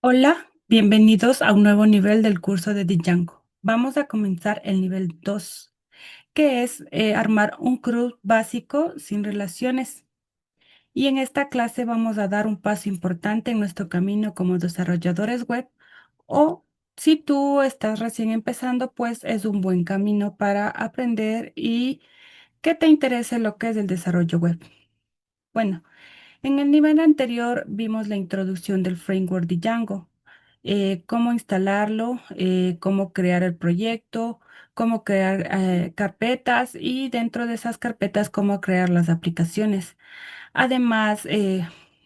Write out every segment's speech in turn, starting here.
Hola, bienvenidos a un nuevo nivel del curso de Django. Vamos a comenzar el nivel 2, que es armar un CRUD básico sin relaciones. Y en esta clase vamos a dar un paso importante en nuestro camino como desarrolladores web o si tú estás recién empezando, pues es un buen camino para aprender y que te interese lo que es el desarrollo web. Bueno. En el nivel anterior vimos la introducción del framework de Django, cómo instalarlo, cómo crear el proyecto, cómo crear carpetas y dentro de esas carpetas cómo crear las aplicaciones. Además,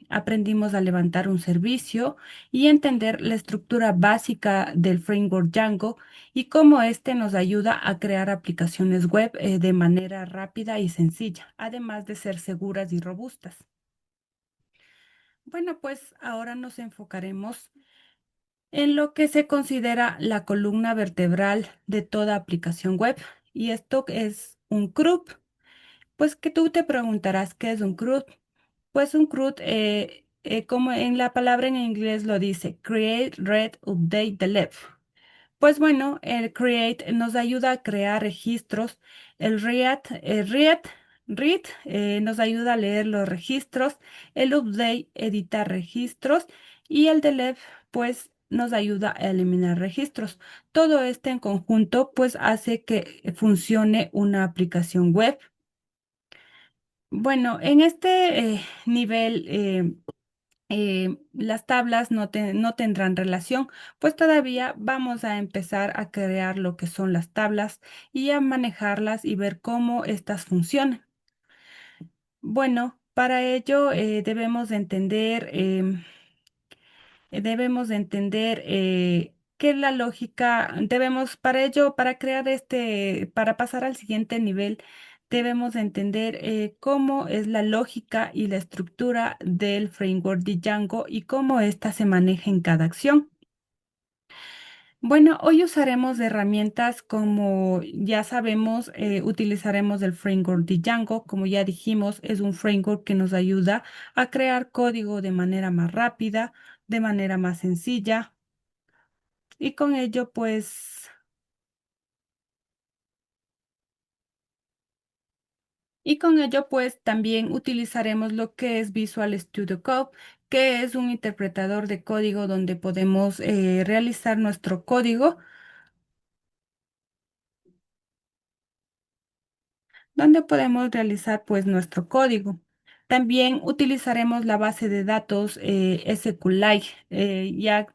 aprendimos a levantar un servicio y entender la estructura básica del framework Django y cómo este nos ayuda a crear aplicaciones web, de manera rápida y sencilla, además de ser seguras y robustas. Bueno, pues ahora nos enfocaremos en lo que se considera la columna vertebral de toda aplicación web. Y esto es un CRUD. Pues que tú te preguntarás, ¿qué es un CRUD? Pues un CRUD, como en la palabra en inglés lo dice, Create, Read, Update, Delete. Pues bueno, el Create nos ayuda a crear registros. El Read nos ayuda a leer los registros. El Update, editar registros. Y el Delete, pues nos ayuda a eliminar registros. Todo este en conjunto, pues hace que funcione una aplicación web. Bueno, en este nivel, las tablas no tendrán relación, pues todavía vamos a empezar a crear lo que son las tablas y a manejarlas y ver cómo estas funcionan. Bueno, para ello debemos de entender que la lógica, para ello, para crear para pasar al siguiente nivel, debemos de entender cómo es la lógica y la estructura del framework de Django y cómo ésta se maneja en cada acción. Bueno, hoy usaremos de herramientas como ya sabemos, utilizaremos el framework de Django. Como ya dijimos, es un framework que nos ayuda a crear código de manera más rápida, de manera más sencilla. Y con ello, pues también utilizaremos lo que es Visual Studio Code, que es un interpretador de código donde podemos realizar nuestro código, donde podemos realizar pues nuestro código. También utilizaremos la base de datos SQLite,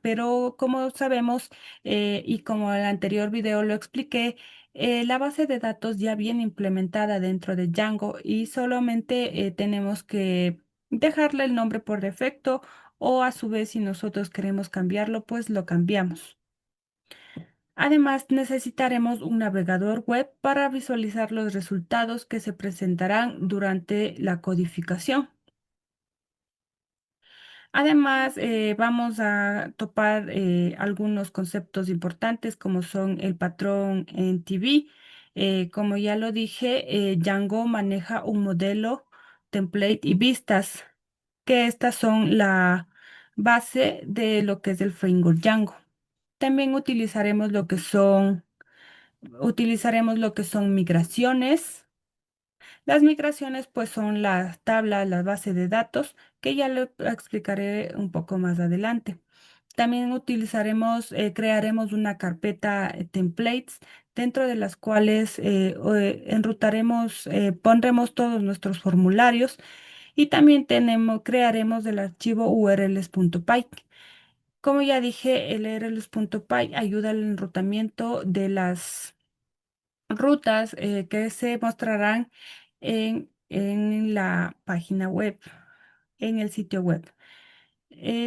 pero como sabemos y como en el anterior video lo expliqué, la base de datos ya viene implementada dentro de Django y solamente tenemos que dejarle el nombre por defecto o a su vez si nosotros queremos cambiarlo, pues lo cambiamos. Además, necesitaremos un navegador web para visualizar los resultados que se presentarán durante la codificación. Además, vamos a topar algunos conceptos importantes como son el patrón en TV. Como ya lo dije, Django maneja un modelo, template y vistas, que estas son la base de lo que es el framework Django. También utilizaremos lo que son migraciones. Las migraciones pues son las tablas, las bases de datos, que ya lo explicaré un poco más adelante. También crearemos una carpeta templates dentro de las cuales pondremos todos nuestros formularios y también crearemos el archivo urls.py. Como ya dije, el urls.py ayuda al enrutamiento de las rutas que se mostrarán en la página web, en el sitio web.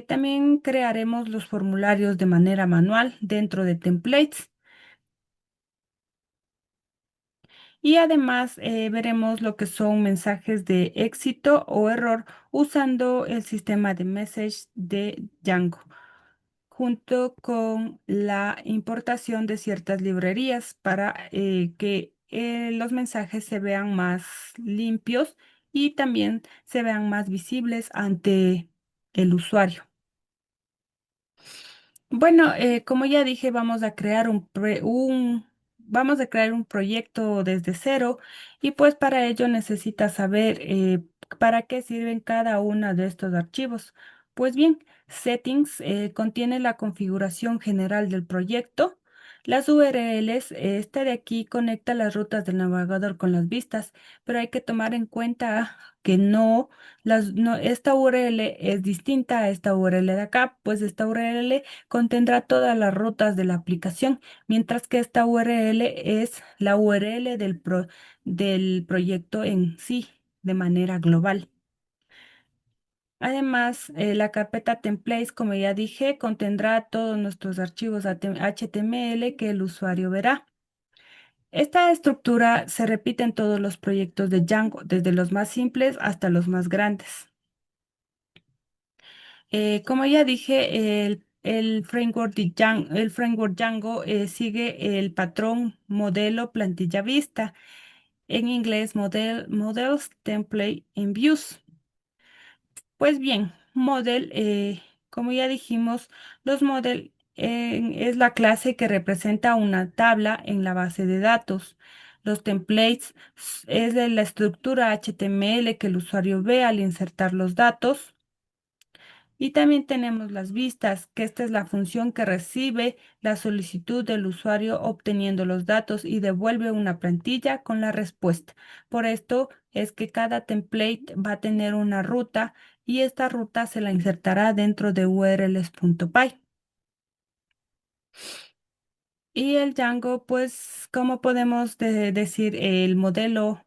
También crearemos los formularios de manera manual dentro de templates y además veremos lo que son mensajes de éxito o error usando el sistema de message de Django, junto con la importación de ciertas librerías para que los mensajes se vean más limpios y también se vean más visibles ante el usuario. Bueno, como ya dije, vamos a crear un proyecto desde cero y pues para ello necesitas saber para qué sirven cada uno de estos archivos. Pues bien, Settings contiene la configuración general del proyecto. Las URLs, esta de aquí conecta las rutas del navegador con las vistas, pero hay que tomar en cuenta que esta URL es distinta a esta URL de acá, pues esta URL contendrá todas las rutas de la aplicación, mientras que esta URL es la URL del proyecto en sí, de manera global. Además, la carpeta templates, como ya dije, contendrá todos nuestros archivos HTML que el usuario verá. Esta estructura se repite en todos los proyectos de Django, desde los más simples hasta los más grandes. Como ya dije, el framework Django sigue el patrón modelo plantilla vista, en inglés Models Template in Views. Pues bien, como ya dijimos, los model es la clase que representa una tabla en la base de datos. Los templates es de la estructura HTML que el usuario ve al insertar los datos. Y también tenemos las vistas, que esta es la función que recibe la solicitud del usuario obteniendo los datos y devuelve una plantilla con la respuesta. Por esto es que cada template va a tener una ruta y esta ruta se la insertará dentro de urls.py. Y el Django, pues, como podemos decir, el modelo.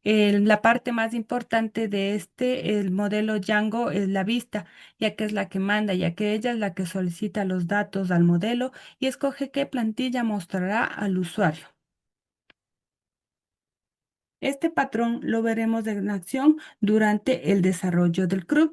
La parte más importante de el modelo Django es la vista, ya que es la que manda, ya que ella es la que solicita los datos al modelo y escoge qué plantilla mostrará al usuario. Este patrón lo veremos en acción durante el desarrollo del CRUD.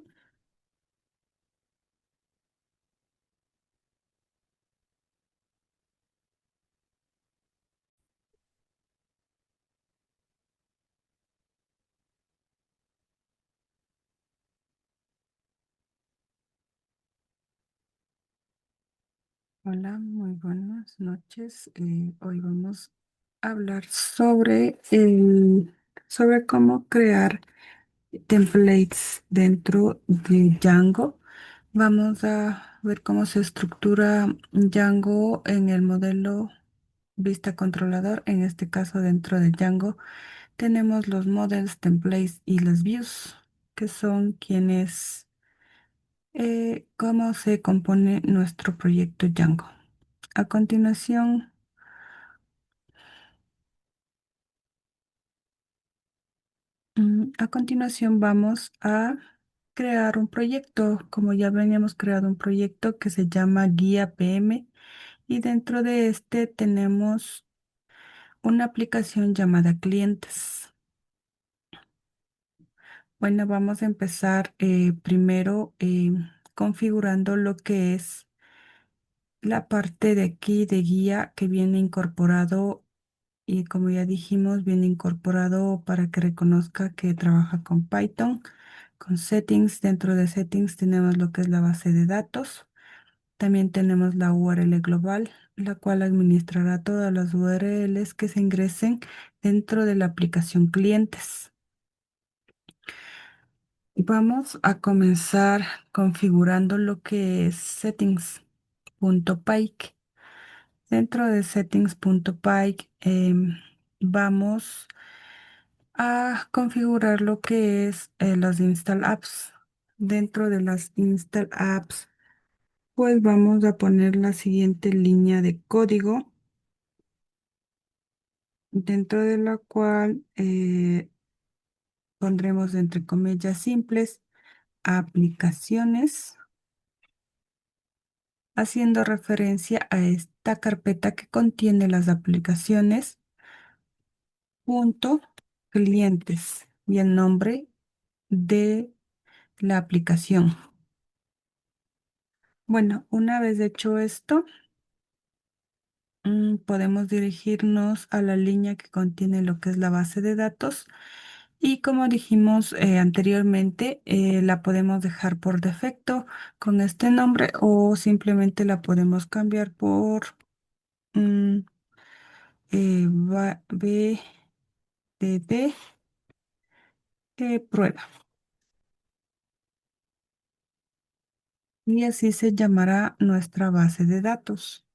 Hola, muy buenas noches. Hoy vamos a hablar sobre cómo crear templates dentro de Django. Vamos a ver cómo se estructura Django en el modelo vista controlador. En este caso, dentro de Django, tenemos los models, templates y las views, que son cómo se compone nuestro proyecto Django. A continuación, a continuación vamos a crear un proyecto, como ya veníamos creado un proyecto que se llama Guía PM y dentro de este tenemos una aplicación llamada Clientes. Bueno, vamos a empezar primero configurando lo que es la parte de aquí de guía que viene incorporado y como ya dijimos, viene incorporado para que reconozca que trabaja con Python, con settings. Dentro de settings tenemos lo que es la base de datos. También tenemos la URL global, la cual administrará todas las URLs que se ingresen dentro de la aplicación clientes. Vamos a comenzar configurando lo que es settings.py. Dentro de settings.py vamos a configurar lo que es las install apps. Dentro de las install apps, pues vamos a poner la siguiente línea de código, dentro de la cual pondremos entre comillas simples aplicaciones, haciendo referencia a esta carpeta que contiene las aplicaciones, punto clientes y el nombre de la aplicación. Bueno, una vez hecho esto, podemos dirigirnos a la línea que contiene lo que es la base de datos Y como dijimos anteriormente, la podemos dejar por defecto con este nombre o simplemente la podemos cambiar por mm, BDD prueba. Y así se llamará nuestra base de datos.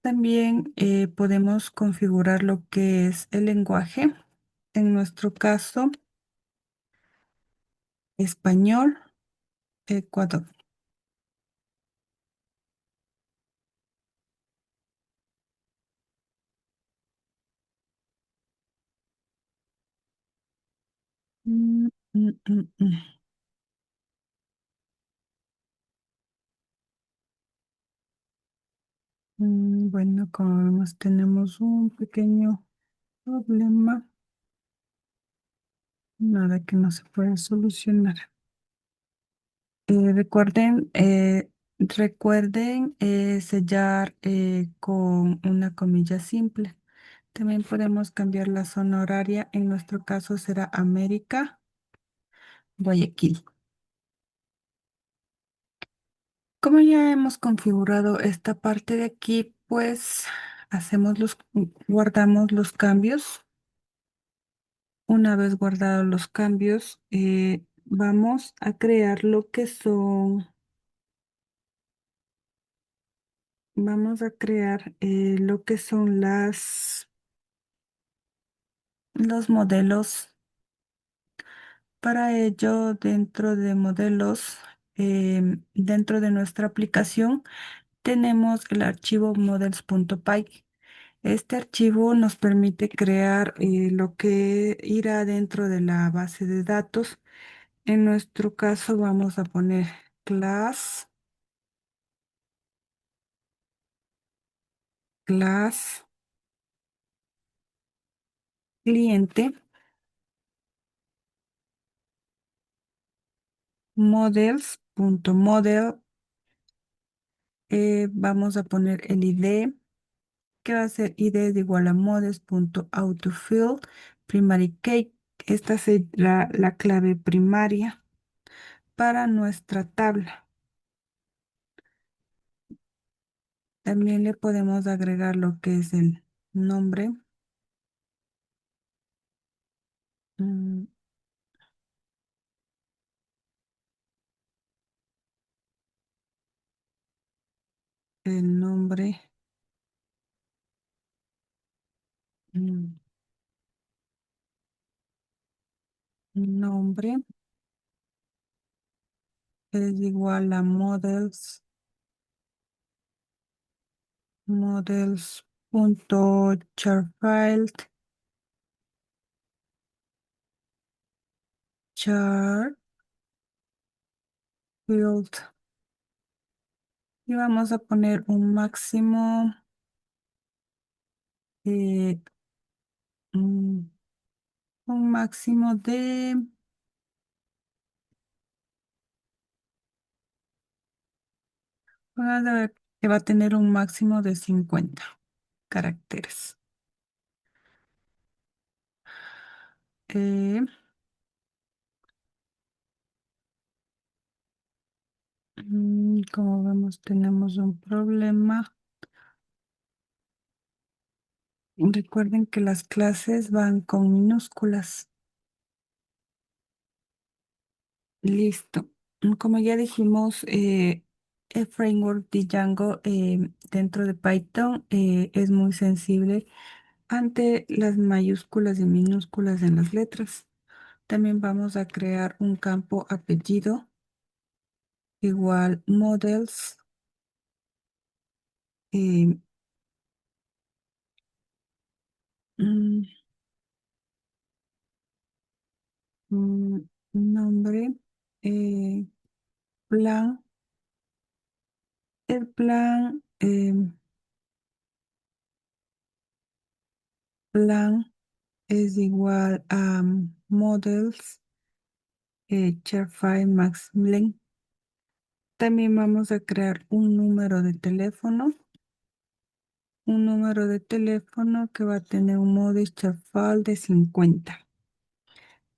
También podemos configurar lo que es el lenguaje. En nuestro caso, español, Ecuador. Mm, mm, mm, mm. Bueno, como vemos, tenemos un pequeño problema, nada que no se pueda solucionar. Recuerden sellar con una comilla simple. También podemos cambiar la zona horaria. En nuestro caso será América, Guayaquil. Como ya hemos configurado esta parte de aquí, pues guardamos los cambios. Una vez guardados los cambios, vamos a crear vamos a crear lo que son los modelos. Para ello, dentro de modelos, dentro de nuestra aplicación, tenemos el archivo models.py. Este archivo nos permite crear lo que irá dentro de la base de datos. En nuestro caso vamos a poner class, class cliente, models.model. Vamos a poner el ID, que va a ser ID es igual a models.autofill primary key. Esta será la clave primaria para nuestra tabla. También le podemos agregar lo que es nombre, mm, el nombre, mm, nombre es igual a models.charfield, charfield, y vamos a poner eh, mm, un máximo van a ver que va a tener un máximo de 50 caracteres. Eh, Como vemos, tenemos un problema. Recuerden que las clases van con minúsculas. Listo. Como ya dijimos, el framework de Django dentro de Python es muy sensible ante las mayúsculas y minúsculas en las letras. También vamos a crear un campo apellido igual models, eh, mm, mm, nombre, eh, plan. El plan es igual a models, Sharefile Max Link. También vamos a crear un número de teléfono que va a tener un model Sharefile de 50.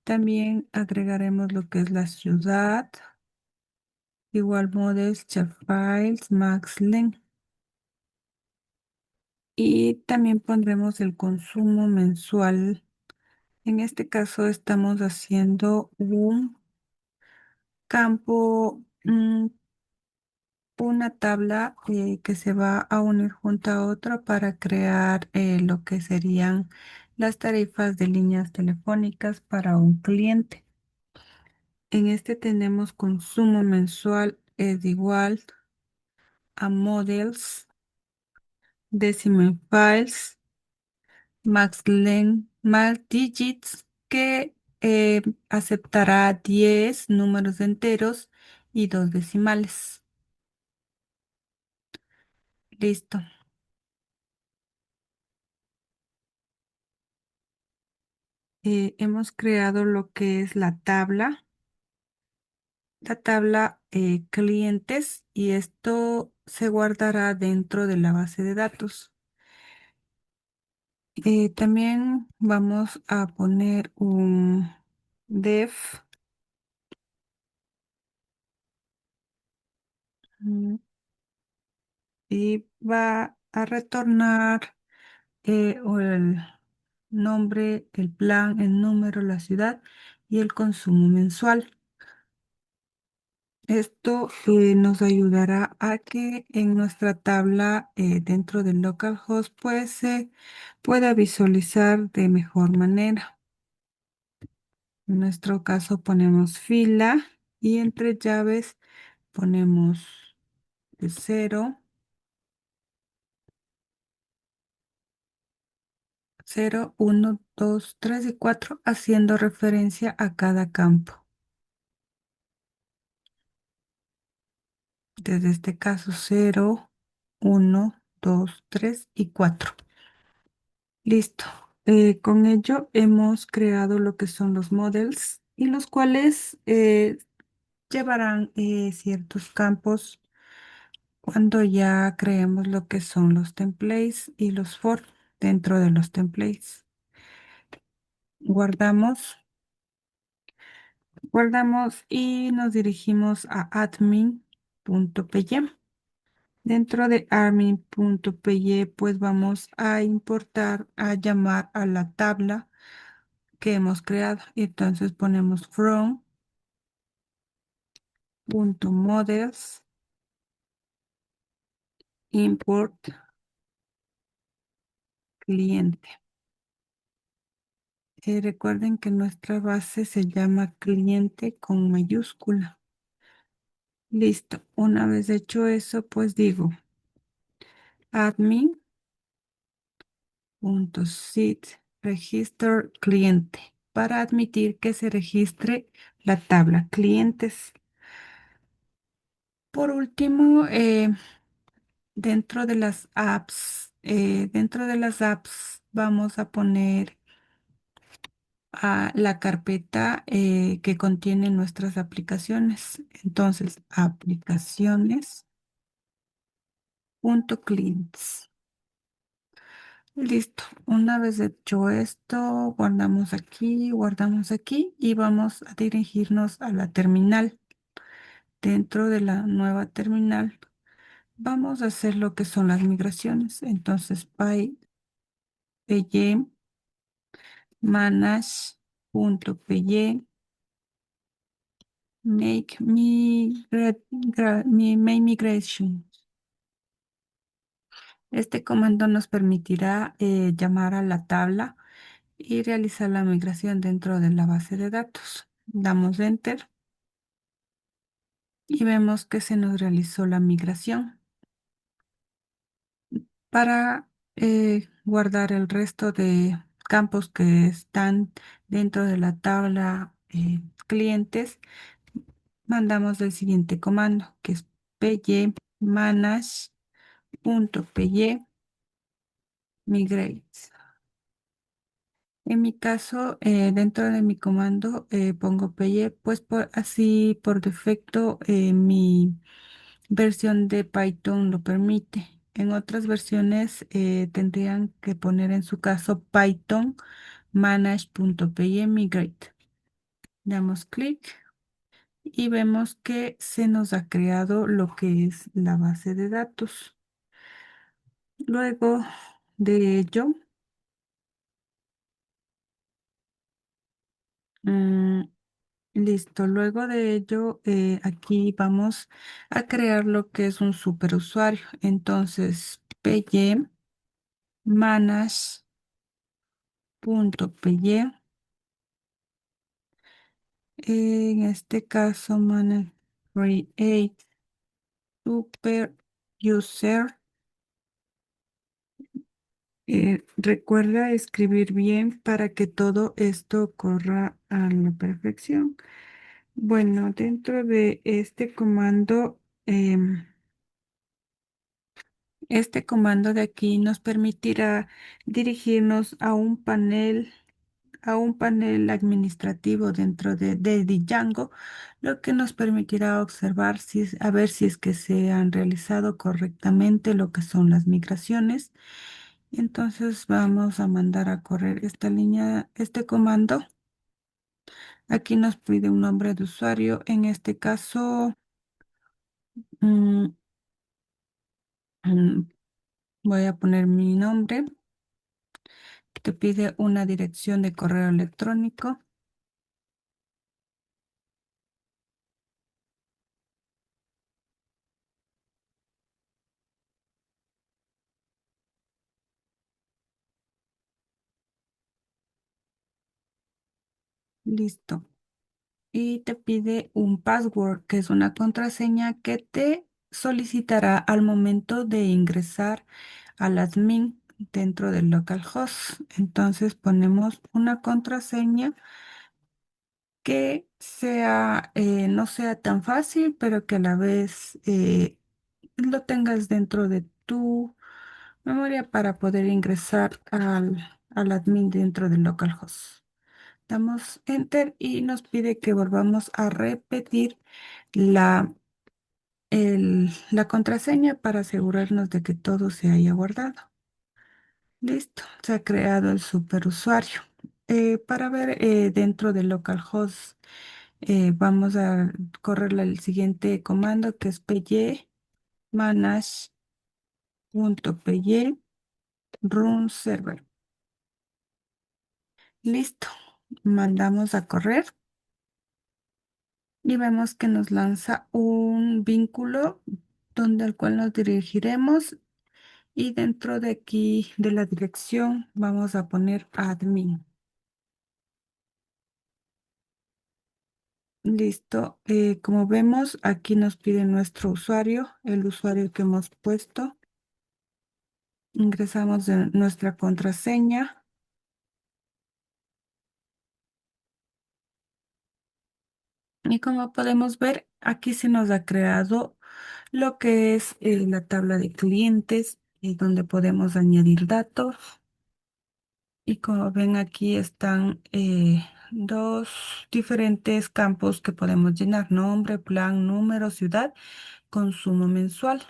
También agregaremos lo que es la ciudad, igual models, files, maxlen. Y también pondremos el consumo mensual. En este caso estamos haciendo un campo, una tabla que se va a unir junto a otra para crear lo que serían las tarifas de líneas telefónicas para un cliente. En este tenemos consumo mensual es igual a models, decimal files, max len, max digits, que aceptará 10 números enteros y 2 decimales. Listo. Hemos creado lo que es la tabla clientes, y esto se guardará dentro de la base de datos. También vamos a poner un def, mm, y va a retornar o el nombre, el plan, el número, la ciudad y el consumo mensual. Esto nos ayudará a que en nuestra tabla dentro del localhost pues se pueda visualizar de mejor manera. En nuestro caso ponemos fila y entre llaves ponemos de 0, 0, 1, 2, 3 y 4, haciendo referencia a cada campo. Desde este caso 0, 1, 2, 3 y 4. Listo. Con ello hemos creado lo que son los models, y los cuales llevarán ciertos campos cuando ya creemos lo que son los templates y los for dentro de los templates. Guardamos, guardamos y nos dirigimos a admin.py. Dentro de admin.py pues vamos a importar, a llamar a la tabla que hemos creado. Y entonces ponemos from.models import cliente. Recuerden que nuestra base se llama cliente con mayúscula. Listo. Una vez hecho eso, pues digo admin.set register cliente para admitir que se registre la tabla clientes. Por último, dentro de las apps vamos a poner a la carpeta que contiene nuestras aplicaciones. Entonces, aplicaciones.clients. Listo. Una vez hecho esto, guardamos aquí y vamos a dirigirnos a la terminal. Dentro de la nueva terminal vamos a hacer lo que son las migraciones. Entonces, py manage.py make migration. Este comando nos permitirá llamar a la tabla y realizar la migración dentro de la base de datos. Damos Enter y vemos que se nos realizó la migración. Para guardar el resto de campos que están dentro de la tabla clientes, mandamos el siguiente comando, que es py manage.py migrate. En mi caso, dentro de mi comando pongo py, pues así por defecto mi versión de Python lo permite. En otras versiones tendrían que poner en su caso Python manage.py migrate. Damos clic y vemos que se nos ha creado lo que es la base de datos. Luego de ello, mm, listo. Luego de ello, aquí vamos a crear lo que es un superusuario. Entonces, py manage.py. En este caso, manage create super user. Recuerda escribir bien para que todo esto corra a la perfección. Bueno, dentro de este comando de aquí nos permitirá dirigirnos a un panel administrativo dentro de Django, lo que nos permitirá observar a ver si es que se han realizado correctamente lo que son las migraciones. Entonces vamos a mandar a correr esta línea, este comando. Aquí nos pide un nombre de usuario. En este caso, mm, mm, voy a poner mi nombre. Te pide una dirección de correo electrónico. Listo. Y te pide un password, que es una contraseña que te solicitará al momento de ingresar al admin dentro del localhost. Entonces ponemos una contraseña que no sea tan fácil, pero que a la vez lo tengas dentro de tu memoria para poder ingresar al admin dentro del localhost. Damos enter y nos pide que volvamos a repetir la, la contraseña para asegurarnos de que todo se haya guardado. Listo, se ha creado el superusuario. Para ver dentro del localhost, vamos a correr el siguiente comando que es py manage.py run server. Listo, mandamos a correr y vemos que nos lanza un vínculo donde al cual nos dirigiremos y dentro de aquí de la dirección vamos a poner admin. Listo. Como vemos, aquí nos pide nuestro usuario, el usuario que hemos puesto. Ingresamos nuestra contraseña y como podemos ver, aquí se nos ha creado lo que es la tabla de clientes, donde podemos añadir datos. Y como ven, aquí están dos diferentes campos que podemos llenar: nombre, plan, número, ciudad, consumo mensual.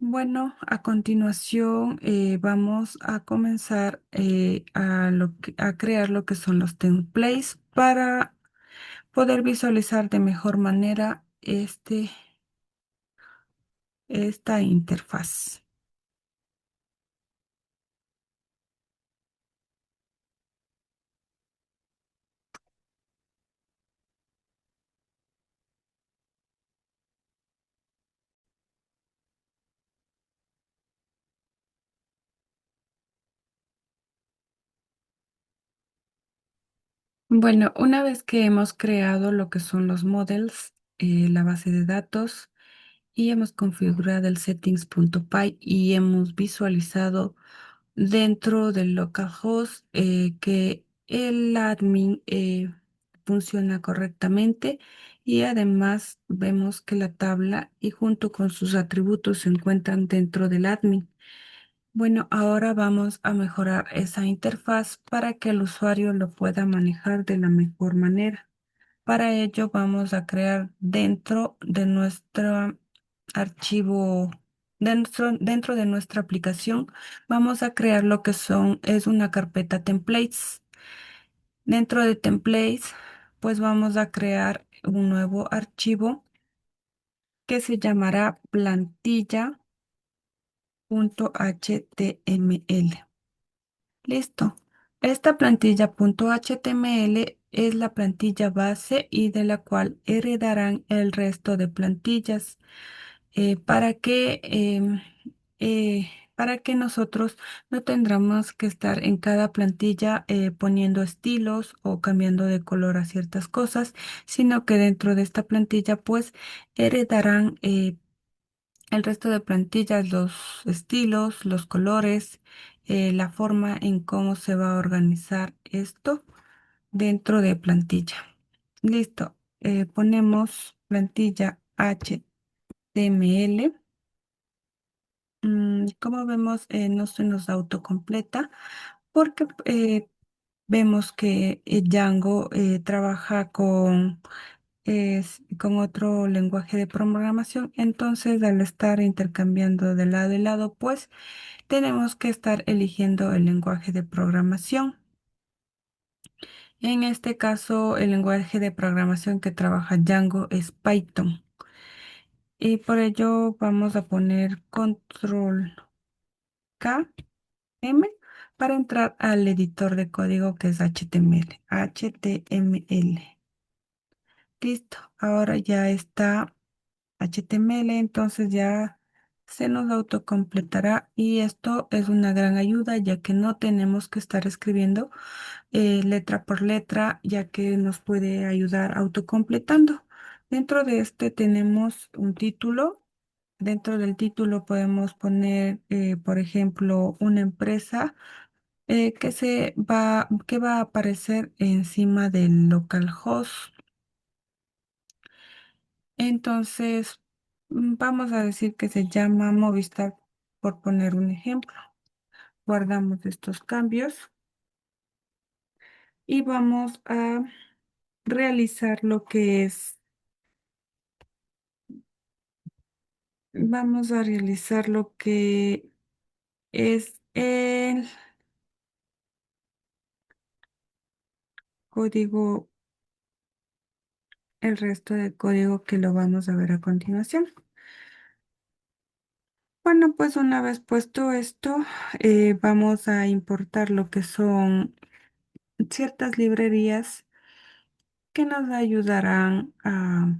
Bueno, a continuación vamos a comenzar a crear lo que son los templates para poder visualizar de mejor manera esta interfaz. Bueno, una vez que hemos creado lo que son los models, la base de datos, y hemos configurado el settings.py y hemos visualizado dentro del localhost que el admin funciona correctamente, y además vemos que la tabla y junto con sus atributos se encuentran dentro del admin. Bueno, ahora vamos a mejorar esa interfaz para que el usuario lo pueda manejar de la mejor manera. Para ello vamos a crear dentro de nuestro archivo, dentro de nuestra aplicación, vamos a crear lo que es una carpeta templates. Dentro de templates, pues vamos a crear un nuevo archivo que se llamará plantilla.html. Listo. Esta plantilla.html es la plantilla base y de la cual heredarán el resto de plantillas para para que nosotros no tendremos que estar en cada plantilla poniendo estilos o cambiando de color a ciertas cosas, sino que dentro de esta plantilla pues heredarán el resto de plantillas, los estilos, los colores, la forma en cómo se va a organizar esto dentro de plantilla. Listo. Ponemos plantilla HTML. Como vemos, no se nos autocompleta porque vemos que Django trabaja con otro lenguaje de programación. Entonces, al estar intercambiando de lado y lado, pues tenemos que estar eligiendo el lenguaje de programación. En este caso, el lenguaje de programación que trabaja Django es Python. Y por ello vamos a poner control K M para entrar al editor de código que es HTML. HTML. Listo. Ahora ya está HTML, entonces ya se nos autocompletará y esto es una gran ayuda ya que no tenemos que estar escribiendo letra por letra, ya que nos puede ayudar autocompletando. Dentro de este tenemos un título. Dentro del título podemos poner, por ejemplo, una empresa que va a aparecer encima del localhost. Entonces, vamos a decir que se llama Movistar, por poner un ejemplo. Guardamos estos cambios y vamos a realizar lo que es, vamos a realizar lo que es el código, el resto del código que lo vamos a ver a continuación. Bueno, pues una vez puesto esto, vamos a importar lo que son ciertas librerías que nos ayudarán a,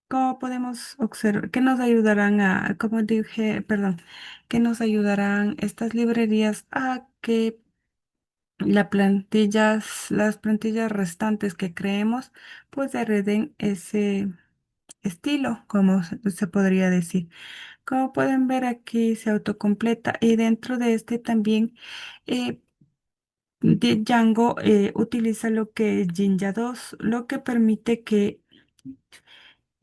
como podemos observar, que nos ayudarán a, como dije, perdón, que nos ayudarán estas librerías a que las plantillas restantes que creemos, pues hereden ese estilo, como se podría decir. Como pueden ver aquí se autocompleta y dentro de este también eh, Django utiliza lo que es Jinja 2, lo que permite que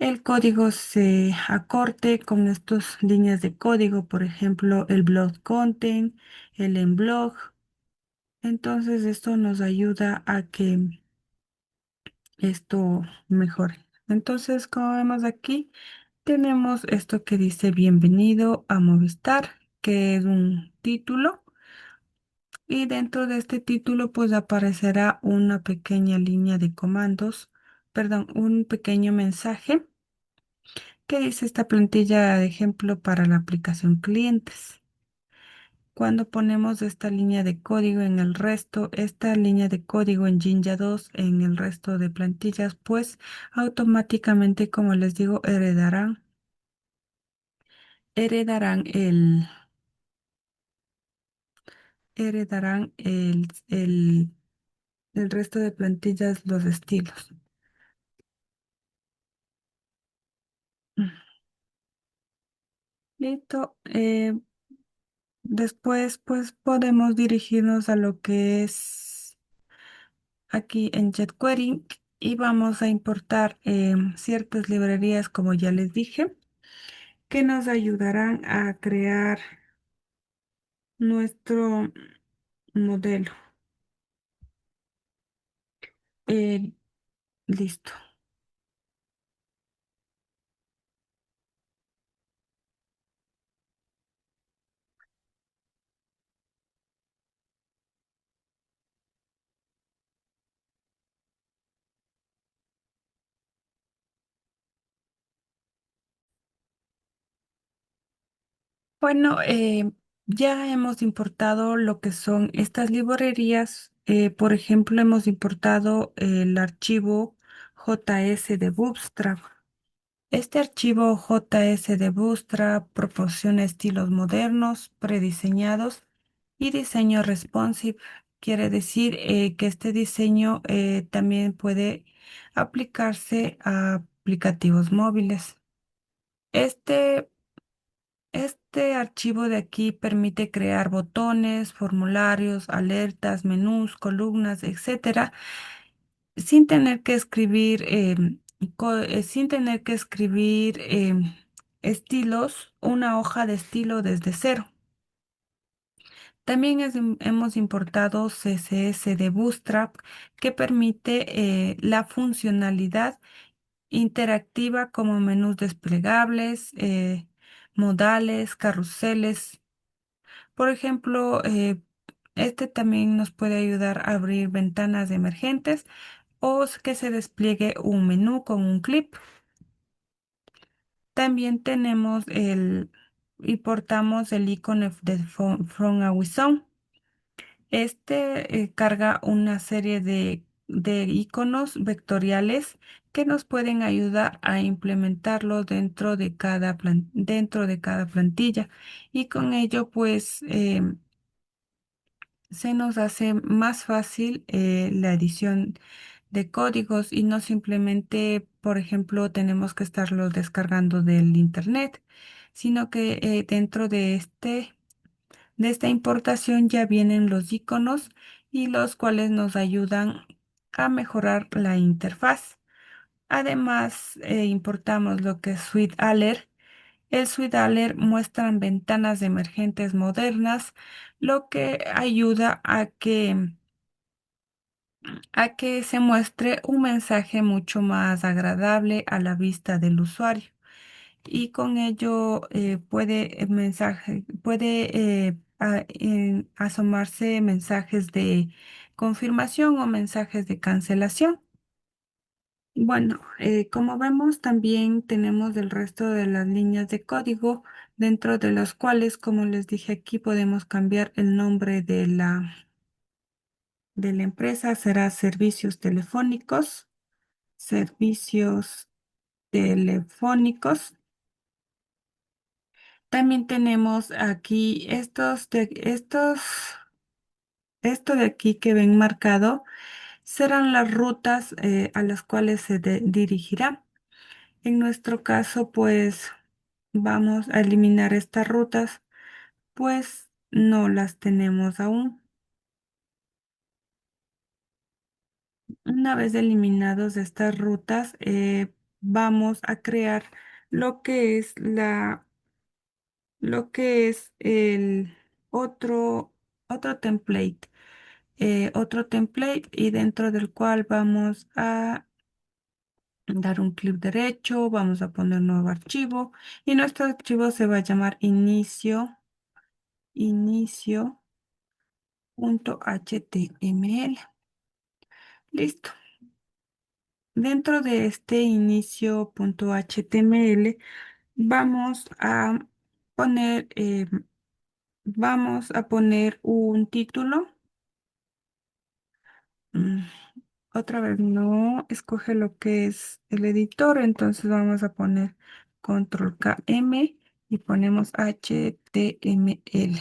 el código se acorte con estas líneas de código, por ejemplo, el block content, el emblock. Entonces esto nos ayuda a que esto mejore. Entonces, como vemos aquí, tenemos esto que dice Bienvenido a Movistar, que es un título. Y dentro de este título pues aparecerá una pequeña línea de comandos, perdón, un pequeño mensaje que dice esta plantilla de ejemplo para la aplicación clientes. Cuando ponemos esta línea de código en el resto, esta línea de código en Jinja 2 en el resto de plantillas, pues automáticamente, como les digo, heredarán el resto de plantillas los estilos. Listo. Después, pues podemos dirigirnos a lo que es aquí en jQuery y vamos a importar ciertas librerías, como ya les dije, que nos ayudarán a crear nuestro modelo. Eh, Listo. Bueno, ya hemos importado lo que son estas librerías. Por ejemplo, hemos importado el archivo JS de Bootstrap. Este archivo JS de Bootstrap proporciona estilos modernos, prediseñados y diseño responsive. Quiere decir que este diseño también puede aplicarse a aplicativos móviles. Este Este archivo de aquí permite crear botones, formularios, alertas, menús, columnas, etcétera, sin tener que escribir, estilos, una hoja de estilo desde cero. También hemos importado CSS de Bootstrap que permite la funcionalidad interactiva como menús desplegables, modales, carruseles. Por ejemplo, este también nos puede ayudar a abrir ventanas emergentes o que se despliegue un menú con un clip. También tenemos importamos el icono de From a Wizard. Este carga una serie de iconos vectoriales que nos pueden ayudar a implementarlo dentro de cada plantilla. Y con ello, pues, se nos hace más fácil la edición de códigos y no simplemente, por ejemplo, tenemos que estarlos descargando del internet, sino que dentro de esta importación ya vienen los iconos y los cuales nos ayudan a mejorar la interfaz. Además, importamos lo que es Suite Alert. El Suite Alert muestran ventanas emergentes modernas, lo que ayuda a que se muestre un mensaje mucho más agradable a la vista del usuario. Y con ello puede asomarse mensajes de confirmación o mensajes de cancelación. Bueno, como vemos, también tenemos el resto de las líneas de código, dentro de los cuales, como les dije aquí, podemos cambiar el nombre de la empresa, será servicios telefónicos, servicios telefónicos. También tenemos aquí esto de aquí que ven marcado, serán las rutas a las cuales dirigirá. En nuestro caso, pues vamos a eliminar estas rutas, pues no las tenemos aún. Una vez eliminados estas rutas, vamos a crear lo que es lo que es el otro, otro template, y dentro del cual vamos a dar un clic derecho, vamos a poner nuevo archivo y nuestro archivo se va a llamar inicio.html. Listo. Dentro de este inicio.html vamos a poner, un título. Mm, Otra vez no escoge lo que es el editor, entonces vamos a poner control KM y ponemos HTML.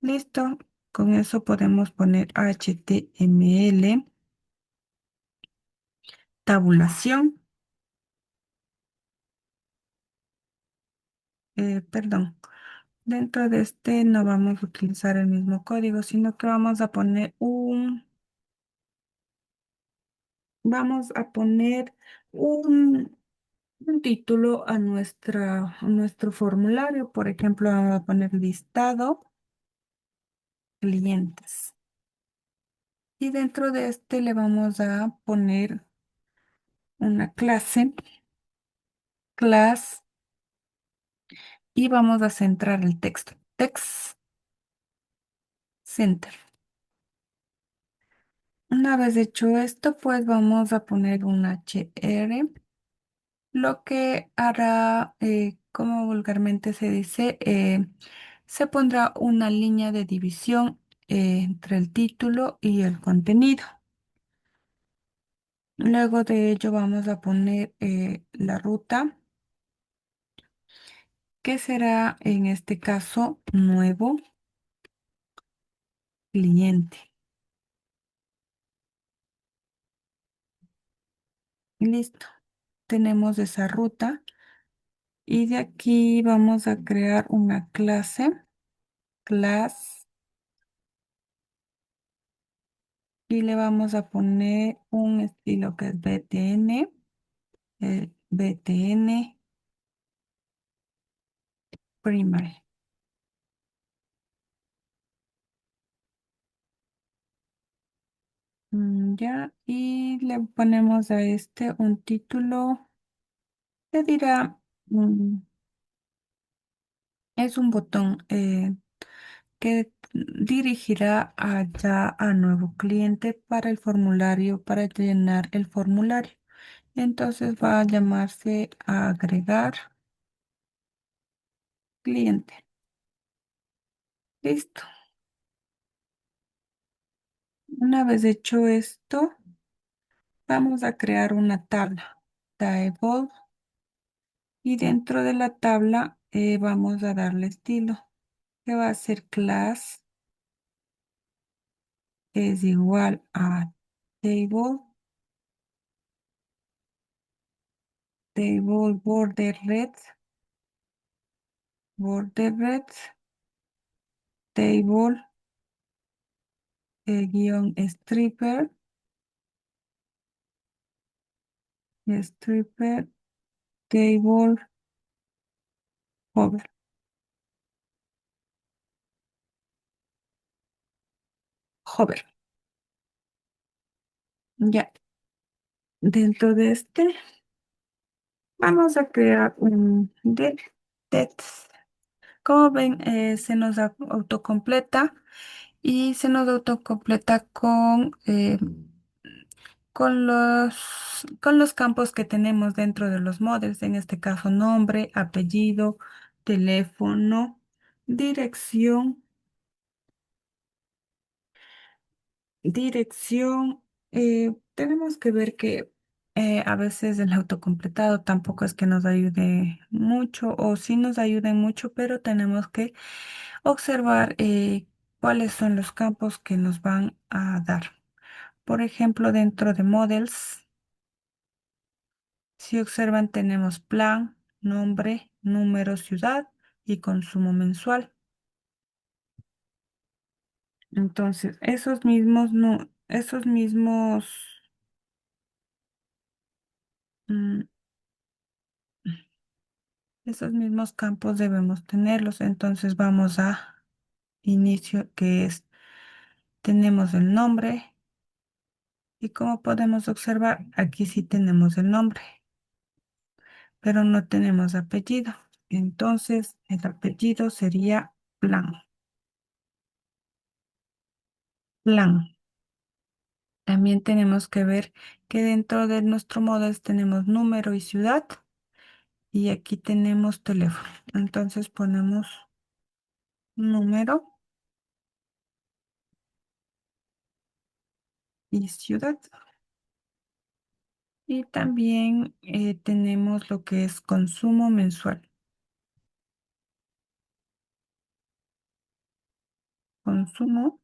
Listo, con eso podemos poner HTML, tabulación, perdón. Dentro de este no vamos a utilizar el mismo código, sino que vamos a poner un, un título a a nuestro formulario. Por ejemplo, vamos a poner listado clientes. Y dentro de este le vamos a poner una class, y vamos a centrar el texto. Text center. Una vez hecho esto, pues vamos a poner un HR lo que hará, como vulgarmente se dice, se pondrá una línea de división entre el título y el contenido. Luego de ello vamos a poner la ruta, que será en este caso nuevo cliente. Listo, tenemos esa ruta y de aquí vamos a crear una clase, class, y le vamos a poner un estilo que es BTN, BTN primary. Ya, y le ponemos a este un título que dirá, mm, es un botón que dirigirá allá a nuevo cliente para el formulario, para llenar el formulario. Entonces va a llamarse agregar cliente. Listo. Una vez hecho esto, vamos a crear una tabla, table, y dentro de la tabla vamos a darle estilo, que va a ser class es igual a table, table border red, table guión stripper, table hover, hover. Ya, dentro de este vamos a crear un text. Como ven, se nos autocompleta y se nos autocompleta con los campos que tenemos dentro de los models, en este caso nombre, apellido, teléfono, dirección, dirección. Tenemos que ver que a veces el autocompletado tampoco es que nos ayude mucho o sí nos ayude mucho, pero tenemos que observar cuáles son los campos que nos van a dar. Por ejemplo, dentro de models, si observan, tenemos plan, nombre, número, ciudad y consumo mensual. Entonces, esos mismos, no, mm, esos mismos campos debemos tenerlos. Entonces, vamos a inicio, que es, tenemos el nombre y como podemos observar, aquí sí tenemos el nombre, pero no tenemos apellido. Entonces, el apellido sería plan, plan. También tenemos que ver que dentro de nuestro modelo tenemos número y ciudad y aquí tenemos teléfono. Entonces ponemos número y ciudad. Y también tenemos lo que es consumo mensual. Consumo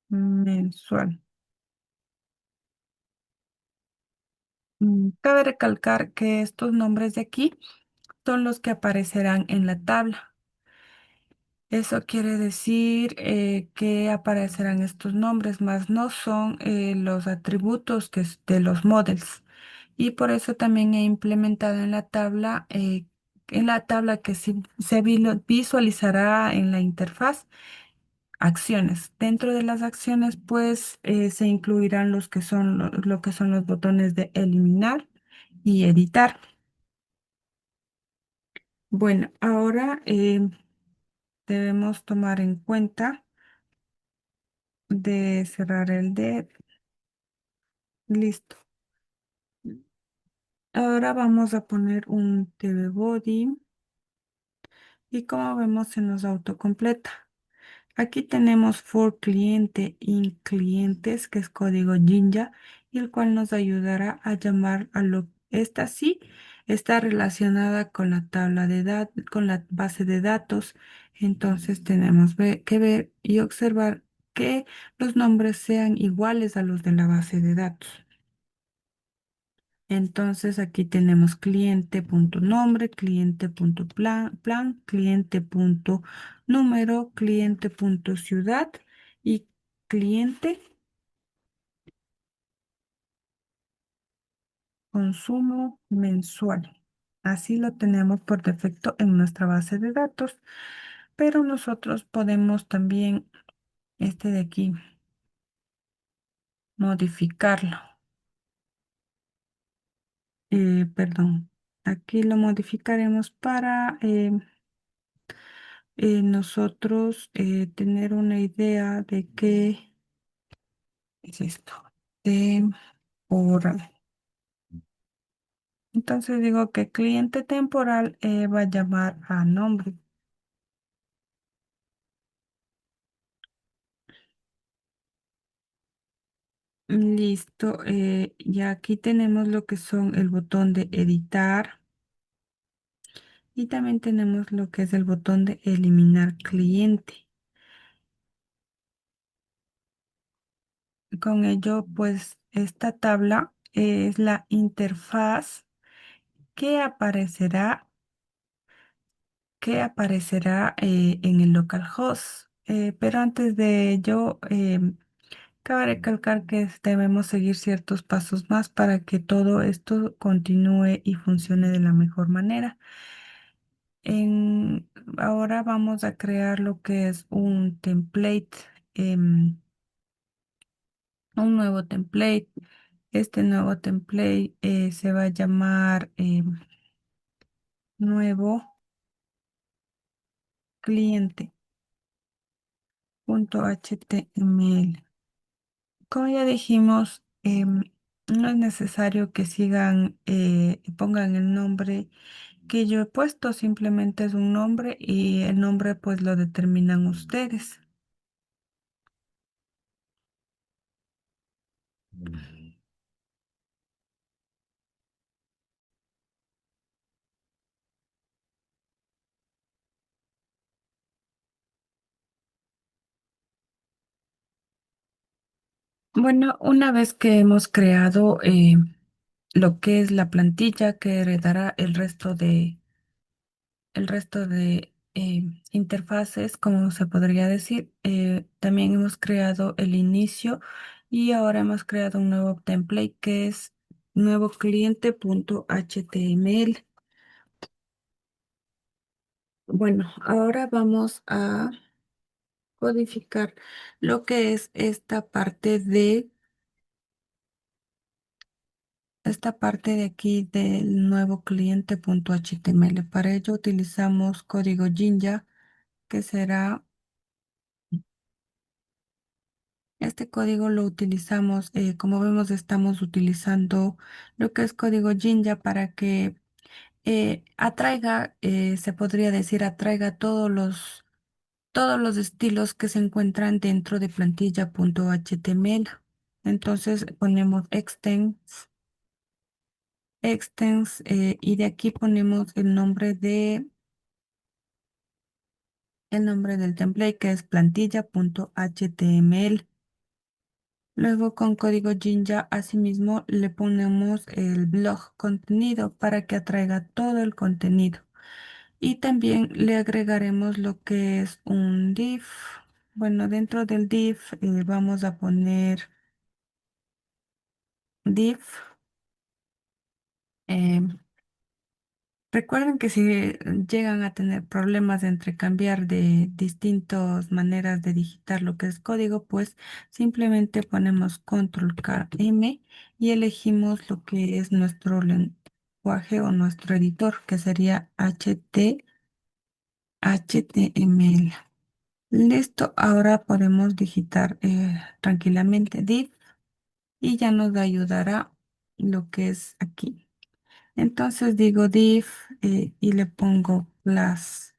mensual. Cabe recalcar que estos nombres de aquí son los que aparecerán en la tabla. Eso quiere decir que aparecerán estos nombres, más no son los atributos de los models. Y por eso también he implementado en la tabla que se visualizará en la interfaz, acciones. Dentro de las acciones, pues se incluirán los que son lo que son los botones de eliminar y editar. Bueno, ahora debemos tomar en cuenta de cerrar el de listo. Ahora vamos a poner un TV Body y como vemos se nos autocompleta. Aquí tenemos for cliente in clientes, que es código Jinja, y el cual nos ayudará a llamar a lo. Esta sí está relacionada con la tabla de datos, con la base de datos. Entonces tenemos que ver y observar que los nombres sean iguales a los de la base de datos. Entonces aquí tenemos cliente.nombre, cliente.plan, cliente.número, cliente.ciudad y cliente consumo mensual. Así lo tenemos por defecto en nuestra base de datos, pero nosotros podemos también este de aquí modificarlo. Perdón, aquí lo modificaremos para nosotros tener una idea de qué es esto. Temporal. Entonces digo que cliente temporal va a llamar a nombre. Listo. Y aquí tenemos lo que son el botón de editar y también tenemos lo que es el botón de eliminar cliente. Con ello, pues esta tabla es la interfaz que aparecerá, en el localhost. Pero antes de ello, cabe recalcar que debemos seguir ciertos pasos más para que todo esto continúe y funcione de la mejor manera. En, ahora vamos a crear lo que es un template, un nuevo template. Este nuevo template se va a llamar nuevo cliente.html. Como ya dijimos, no es necesario que sigan, pongan el nombre que yo he puesto, simplemente es un nombre y el nombre pues lo determinan ustedes. Bueno, una vez que hemos creado lo que es la plantilla que heredará el resto de interfaces, como se podría decir. También hemos creado el inicio y ahora hemos creado un nuevo template que es nuevo cliente.html. Bueno, ahora vamos a codificar lo que es esta parte de aquí del nuevo cliente.html. Para ello utilizamos código Jinja, que será. Este código lo utilizamos, como vemos, estamos utilizando lo que es código Jinja para que atraiga, se podría decir, atraiga todos los estilos que se encuentran dentro de plantilla.html. Entonces ponemos extends, y de aquí ponemos el nombre del template que es plantilla.html. Luego con código Jinja, asimismo, le ponemos el blog contenido para que atraiga todo el contenido. Y también le agregaremos lo que es un div. Bueno, dentro del div vamos a poner div. eh, Recuerden que si llegan a tener problemas entre cambiar de distintas maneras de digitar lo que es código, pues simplemente ponemos control K M y elegimos lo que es nuestro lenguaje o nuestro editor, que sería HTML. Listo, ahora podemos digitar tranquilamente div y ya nos ayudará lo que es aquí. Entonces digo div y le pongo class.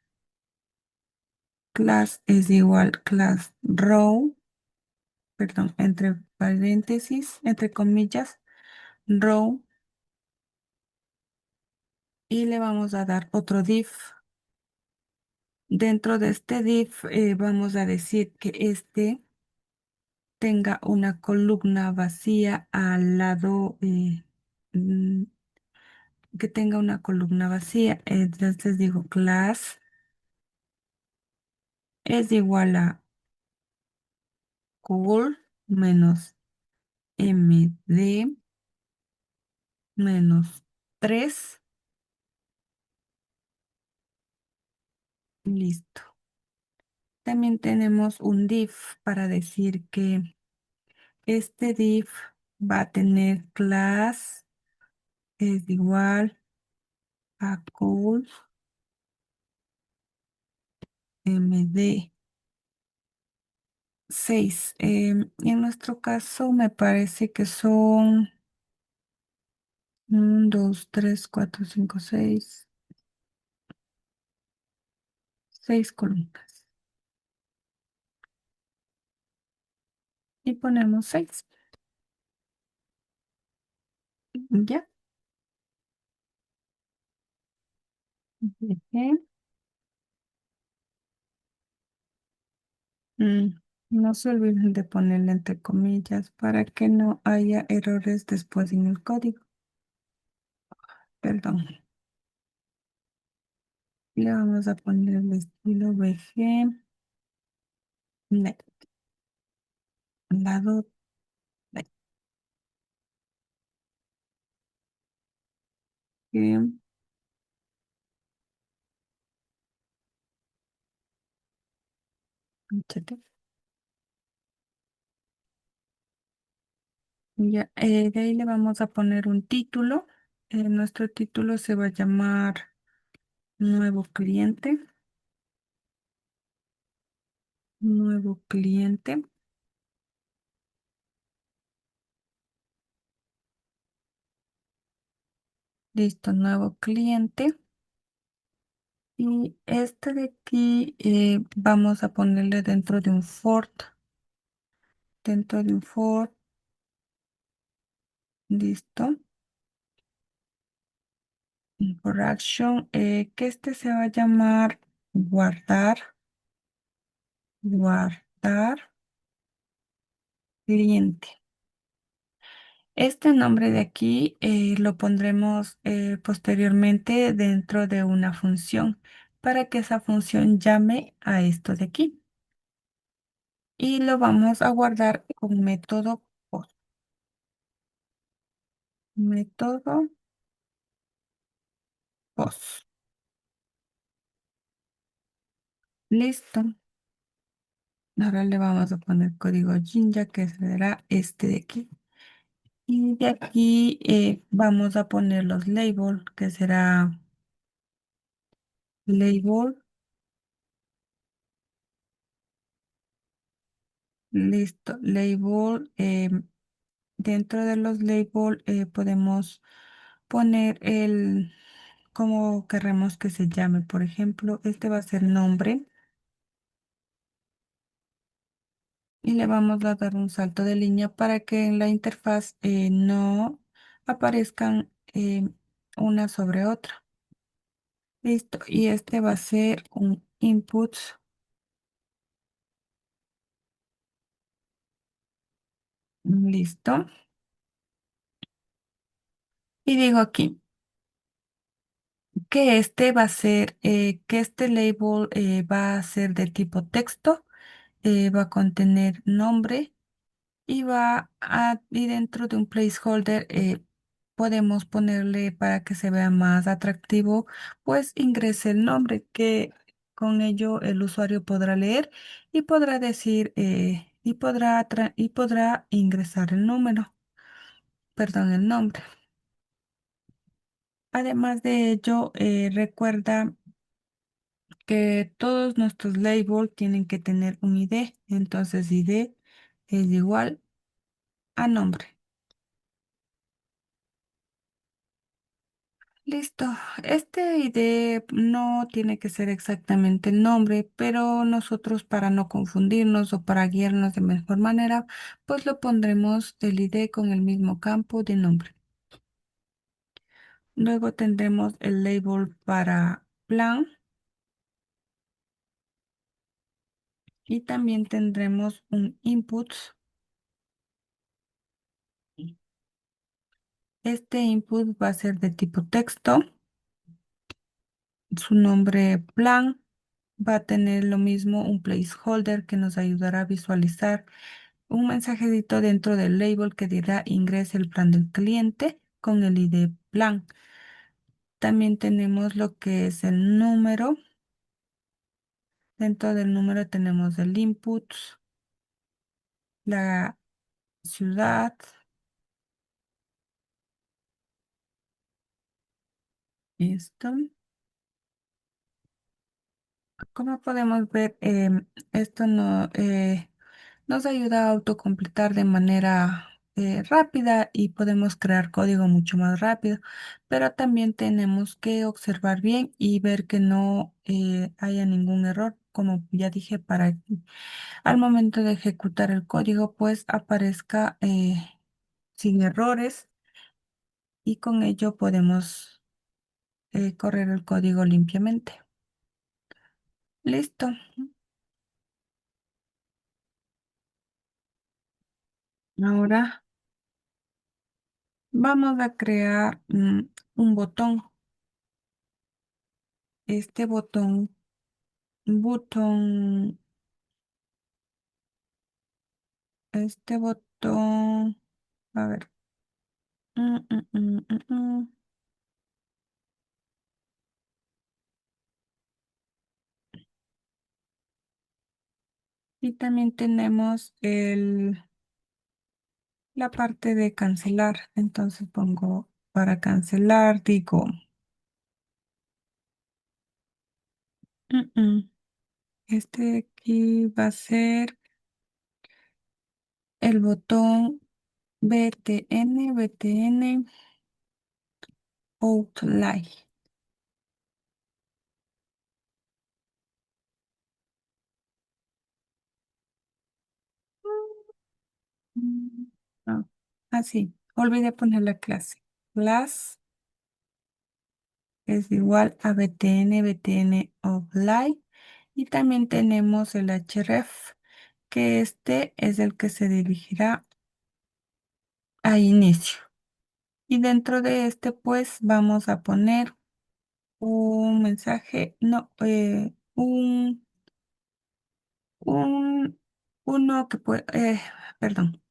Class es igual class row, perdón, entre paréntesis, entre comillas, row, y le vamos a dar otro div. Dentro de este div vamos a decir que este tenga una columna vacía al lado, mm, que tenga una columna vacía. Entonces digo class es igual a col menos md menos 3. Listo. También tenemos un div para decir que este div va a tener class es igual a col md 6. En nuestro caso me parece que son 6 columnas. Y ponemos 6. ¿Ya? Bien. Mm, No se olviden de ponerle entre comillas para que no haya errores después en el código. Perdón. Le vamos a poner el estilo VG, net, lado, net, que- chete. Ya, de ahí le vamos a poner un título. Nuestro título se va a llamar nuevo cliente, nuevo cliente. Listo, nuevo cliente. Y este de aquí vamos a ponerle dentro de un dentro de un for, listo, for action, que este se va a llamar guardar, guardar cliente. Este nombre de aquí lo pondremos posteriormente dentro de una función para que esa función llame a esto de aquí. Y lo vamos a guardar con método post. Método post. Listo. Ahora le vamos a poner código Jinja, que será este de aquí. Y de aquí vamos a poner los labels, que será label. Listo. Label. Dentro de los labels podemos poner el como queremos que se llame. Por ejemplo, este va a ser nombre y le vamos a dar un salto de línea para que en la interfaz no aparezcan una sobre otra. Listo. Y este va a ser un input. Listo. Y digo aquí que este va a ser, que este label va a ser de tipo texto, va a contener nombre y dentro de un placeholder podemos ponerle para que se vea más atractivo, pues ingrese el nombre que con ello el usuario podrá leer y podrá decir y podrá ingresar el número, perdón, el nombre. Además de ello, recuerda que todos nuestros labels tienen que tener un ID, entonces ID es igual a nombre. Listo. Este ID no tiene que ser exactamente el nombre, pero nosotros para no confundirnos o para guiarnos de mejor manera, pues lo pondremos del ID con el mismo campo de nombre. Luego tendremos el label para plan y también tendremos un input. Este input va a ser de tipo texto. Su nombre plan va a tener lo mismo, un placeholder que nos ayudará a visualizar un mensajito dentro del label que dirá ingrese el plan del cliente con el ID plan. También tenemos lo que es el número. Dentro del número tenemos el input, la ciudad, esto. Como podemos ver, esto no, nos ayuda a autocompletar de manera rápida y podemos crear código mucho más rápido, pero también tenemos que observar bien y ver que no haya ningún error, como ya dije, para que al momento de ejecutar el código pues aparezca sin errores y con ello podemos correr el código limpiamente. Listo. Ahora vamos a crear un botón. Este botón, este botón, a ver. mm, mm, mm, mm, mm. Y también tenemos la parte de cancelar. Entonces pongo para cancelar, digo, mm, mm, este aquí va a ser el botón BTN Outline. Mm, ah, Así, olvidé poner la clase. Class es igual a BTN offline. Y también tenemos el href, que este es el que se dirigirá a inicio. Y dentro de este, pues vamos a poner un mensaje, no, un, uno que puede, perdón,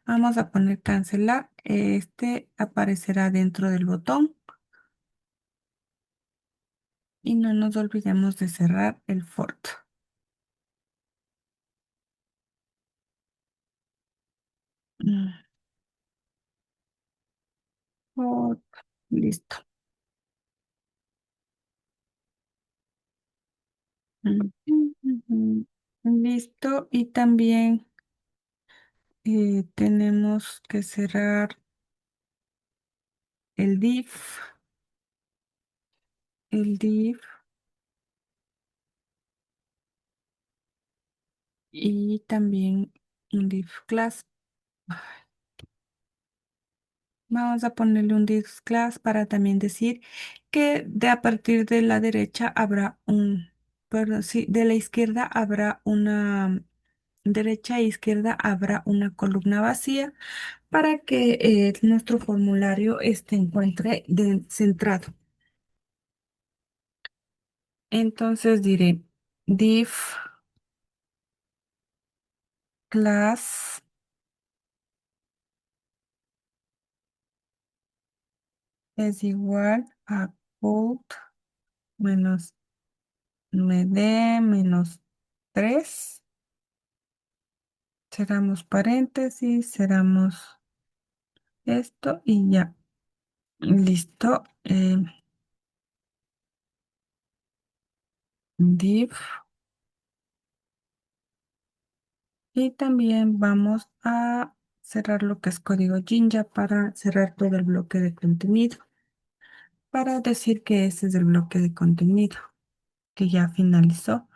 vamos a poner cancelar. Este aparecerá dentro del botón y no nos olvidemos de cerrar el fort. Mm, fort, listo. Mm, Listo. Y también tenemos que cerrar el div. El div y también un div class. Vamos a ponerle un div class para también decir que de a partir de la derecha habrá perdón, sí, de la izquierda habrá una, derecha e izquierda habrá una columna vacía para que nuestro formulario encuentre centrado. Entonces diré div class es igual a code menos md menos 3. Cerramos paréntesis, cerramos esto y ya. Listo. Div. Y también vamos a cerrar lo que es código Jinja para cerrar todo el bloque de contenido. para decir que ese es el bloque de contenido que ya finalizó.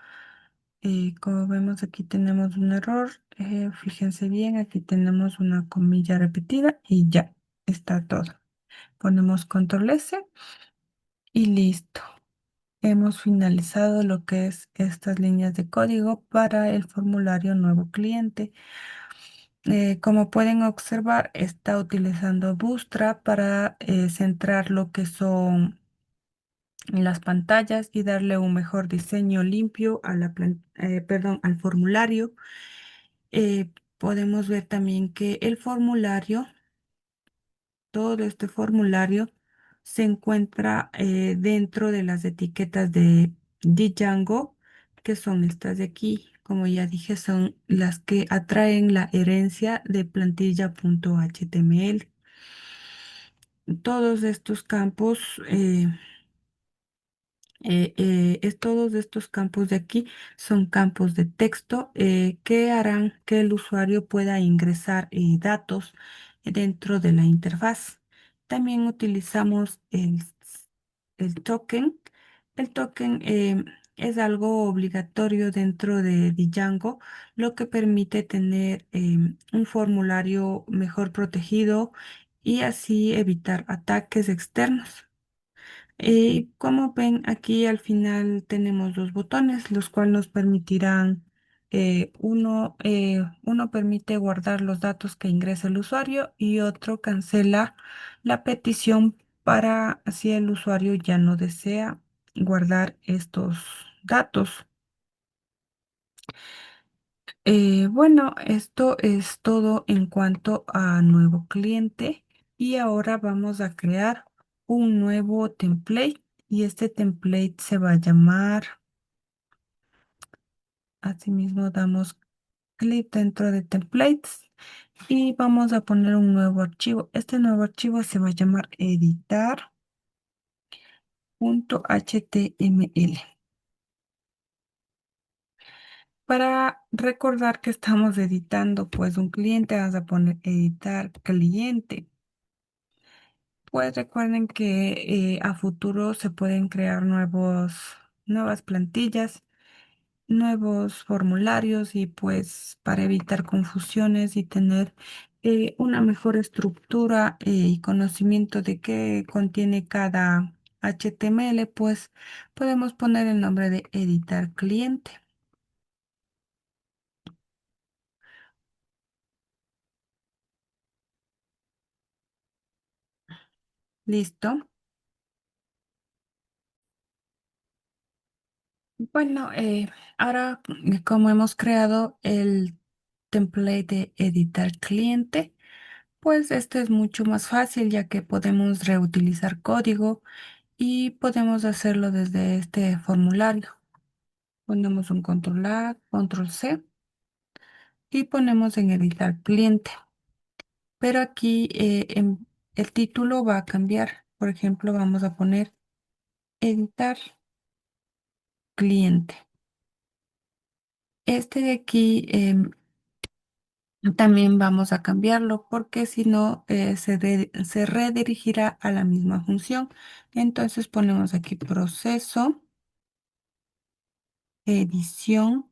Como vemos, aquí tenemos un error. Fíjense bien, aquí tenemos una comilla repetida y ya está todo. Ponemos control S y listo. Hemos finalizado lo que es estas líneas de código para el formulario nuevo cliente. Como pueden observar, está utilizando Bootstrap para centrar lo que son las pantallas y darle un mejor diseño limpio a perdón, al formulario. Podemos ver también que el formulario, todo este formulario se encuentra dentro de las etiquetas de Django, que son estas de aquí. Como ya dije, son las que atraen la herencia de plantilla.html. Todos estos campos todos estos campos de aquí son campos de texto que harán que el usuario pueda ingresar datos dentro de la interfaz. También utilizamos el token. El token es algo obligatorio dentro de Django, lo que permite tener un formulario mejor protegido y así evitar ataques externos. Como ven, aquí al final tenemos dos botones, los cuales nos permitirán, uno permite guardar los datos que ingresa el usuario y otro cancela la petición para si el usuario ya no desea guardar estos datos. Bueno, esto es todo en cuanto a nuevo cliente y ahora vamos a crear un nuevo template y este template se va a llamar, asimismo damos clic dentro de templates y vamos a poner un nuevo archivo. Este nuevo archivo se va a llamar editar.html. Para recordar que estamos editando pues un cliente, vamos a poner editar cliente. Pues recuerden que a futuro se pueden crear nuevas plantillas, nuevos formularios y pues para evitar confusiones y tener una mejor estructura y conocimiento de qué contiene cada HTML, pues podemos poner el nombre de editar cliente. ¿Listo? Bueno, ahora como hemos creado el template de editar cliente, pues este es mucho más fácil ya que podemos reutilizar código y podemos hacerlo desde este formulario. Ponemos un control A, control C y ponemos en editar cliente. Pero aquí el título va a cambiar. Por ejemplo, vamos a poner editar cliente. Este de aquí también vamos a cambiarlo porque si no se redirigirá a la misma función. Entonces ponemos aquí proceso, edición,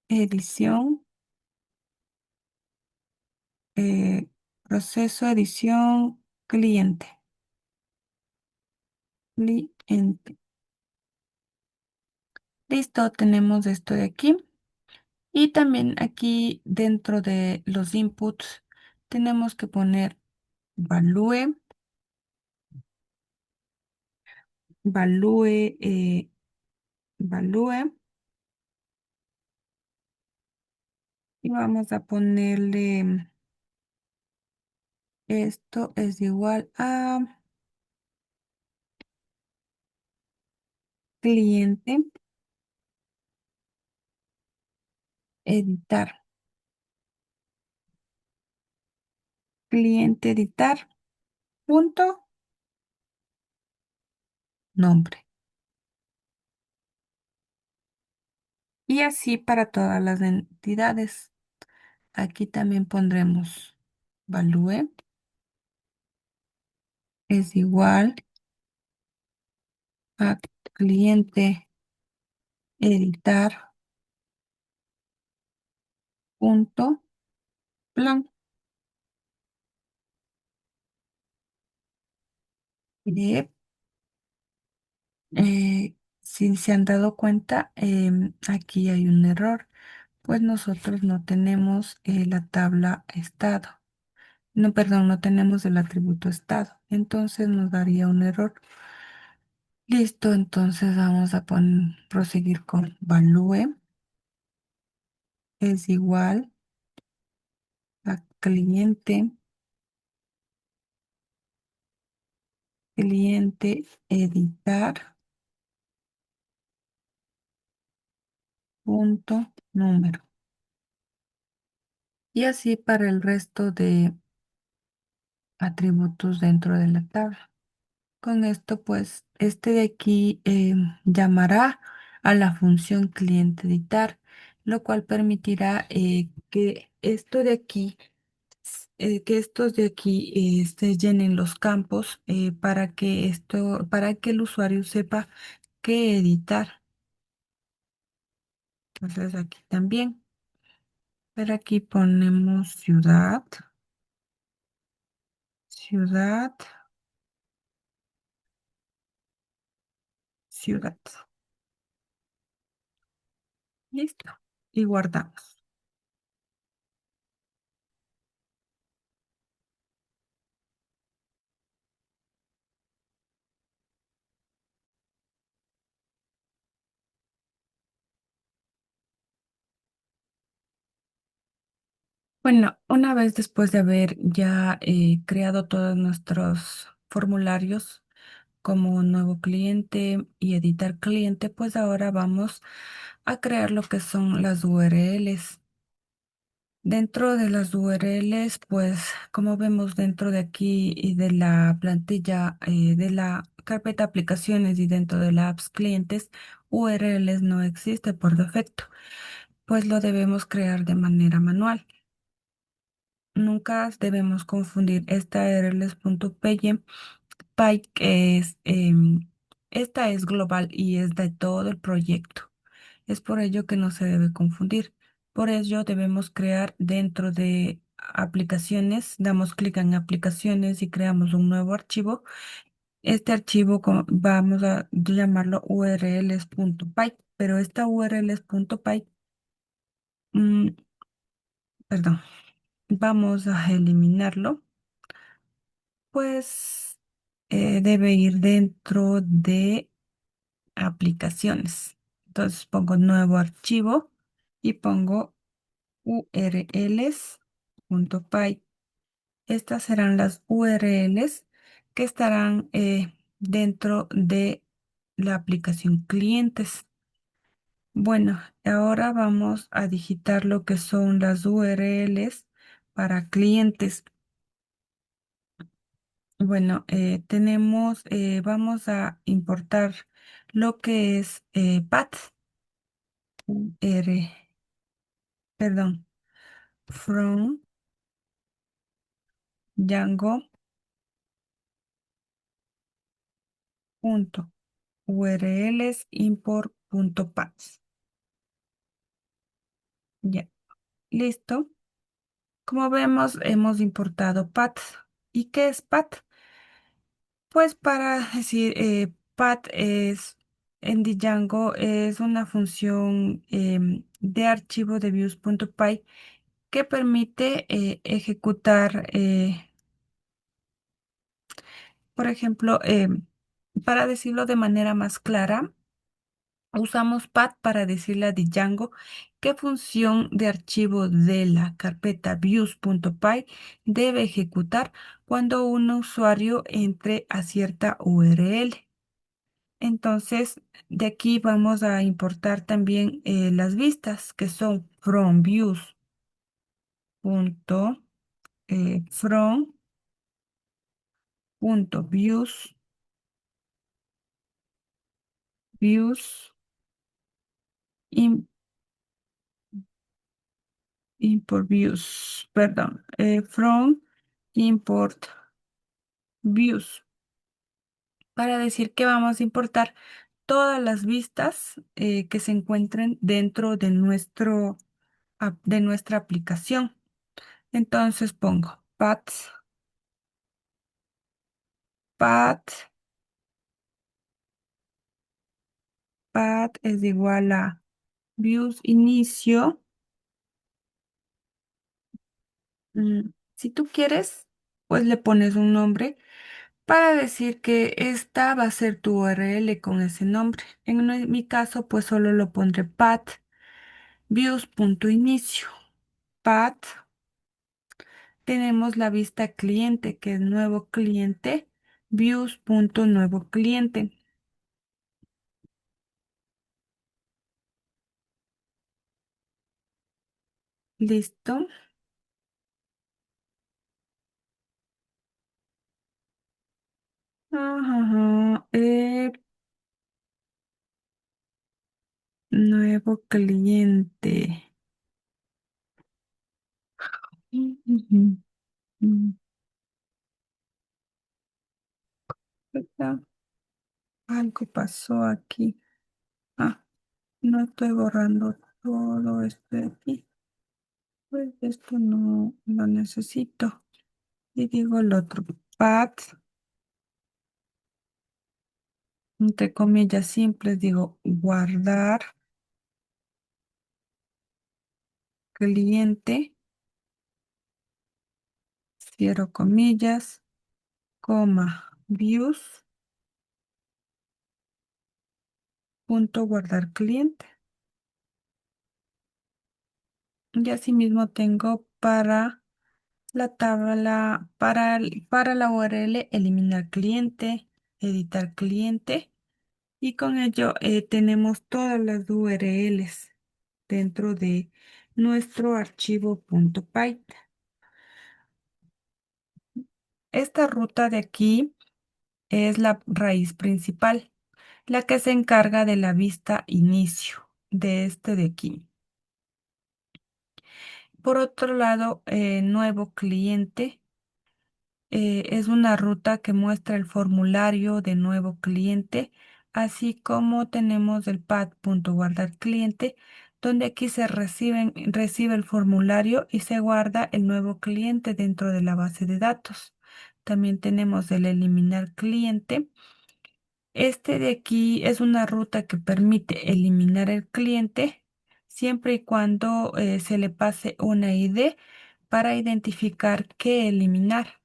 edición, eh, proceso, edición, cliente, cliente. Listo, tenemos esto de aquí. Y también aquí dentro de los inputs tenemos que poner value, value, value. Y vamos a ponerle esto es igual a cliente, editar, cliente, editar, punto, nombre. Y así para todas las entidades. Aquí también pondremos value, es igual a cliente editar punto plan. Y, si se han dado cuenta, aquí hay un error, pues nosotros no tenemos la tabla estado. No, perdón, no tenemos el atributo estado. Entonces nos daría un error. Listo, entonces vamos a proseguir con value es igual a cliente editar punto número. Y así para el resto de atributos dentro de la tabla. Con esto, pues, este de aquí llamará a la función cliente editar, lo cual permitirá que esto de aquí, que estos de aquí se llenen los campos para que el usuario sepa qué editar. Entonces aquí también, pero aquí ponemos ciudad, ciudad. Listo. Y guardamos. Bueno, una vez después de haber ya creado todos nuestros formularios como un nuevo cliente y editar cliente, pues ahora vamos a crear lo que son las URLs. Dentro de las URLs, pues como vemos dentro de aquí y de la plantilla de la carpeta aplicaciones y dentro de la apps clientes, URLs no existe por defecto, pues lo debemos crear de manera manual. Nunca debemos confundir esta URLs.py, que es, esta es global y es de todo el proyecto. Es por ello que no se debe confundir. Por ello debemos crear dentro de aplicaciones, damos clic en aplicaciones y creamos un nuevo archivo. Este archivo vamos a llamarlo urls.py, pero esta urls.py, mm, perdón, vamos a eliminarlo, pues debe ir dentro de aplicaciones. Entonces pongo nuevo archivo y pongo urls.py. Estas serán las URLs que estarán dentro de la aplicación clientes. Bueno, ahora vamos a digitar lo que son las URLs para clientes. Bueno, vamos a importar lo que es path, r, perdón, from Django punto urls import punto path. Ya, listo. Como vemos, hemos importado path. ¿Y qué es path? Pues para decir, path es en Django es una función de archivo de views.py que permite ejecutar, por ejemplo, para decirlo de manera más clara, usamos path para decirle a Django qué función de archivo de la carpeta views.py debe ejecutar cuando un usuario entre a cierta URL. Entonces, de aquí vamos a importar también las vistas que son from views. From punto views im- import views, perdón, from import views. para decir que vamos a importar todas las vistas que se encuentren dentro de de nuestra aplicación. Entonces pongo path, path es igual a views inicio. Si tú quieres, pues le pones un nombre para decir que esta va a ser tu URL con ese nombre. Mi caso, pues solo lo pondré path views.inicio. Path, tenemos la vista cliente, que es nuevo cliente, views.nuevo cliente. Listo. Ajá, nuevo cliente. Ujú, ujú. ¿Verdad? Algo pasó aquí. Ah, no estoy borrando todo esto de aquí. Pues esto no lo necesito. Y digo el otro. Path, entre comillas simples, digo guardar cliente, cierro comillas, coma, views, punto guardar cliente. Y asimismo tengo para la tabla, para la URL, eliminar cliente, editar cliente. Y con ello tenemos todas las URLs dentro de nuestro archivo .py. Esta ruta de aquí es la raíz principal, la que se encarga de la vista inicio de este de aquí. Por otro lado, nuevo cliente es una ruta que muestra el formulario de nuevo cliente, así como tenemos el pad.guardar cliente, donde aquí recibe el formulario y se guarda el nuevo cliente dentro de la base de datos. También tenemos el eliminar cliente. Este de aquí es una ruta que permite eliminar el cliente siempre y cuando se le pase una ID para identificar qué eliminar.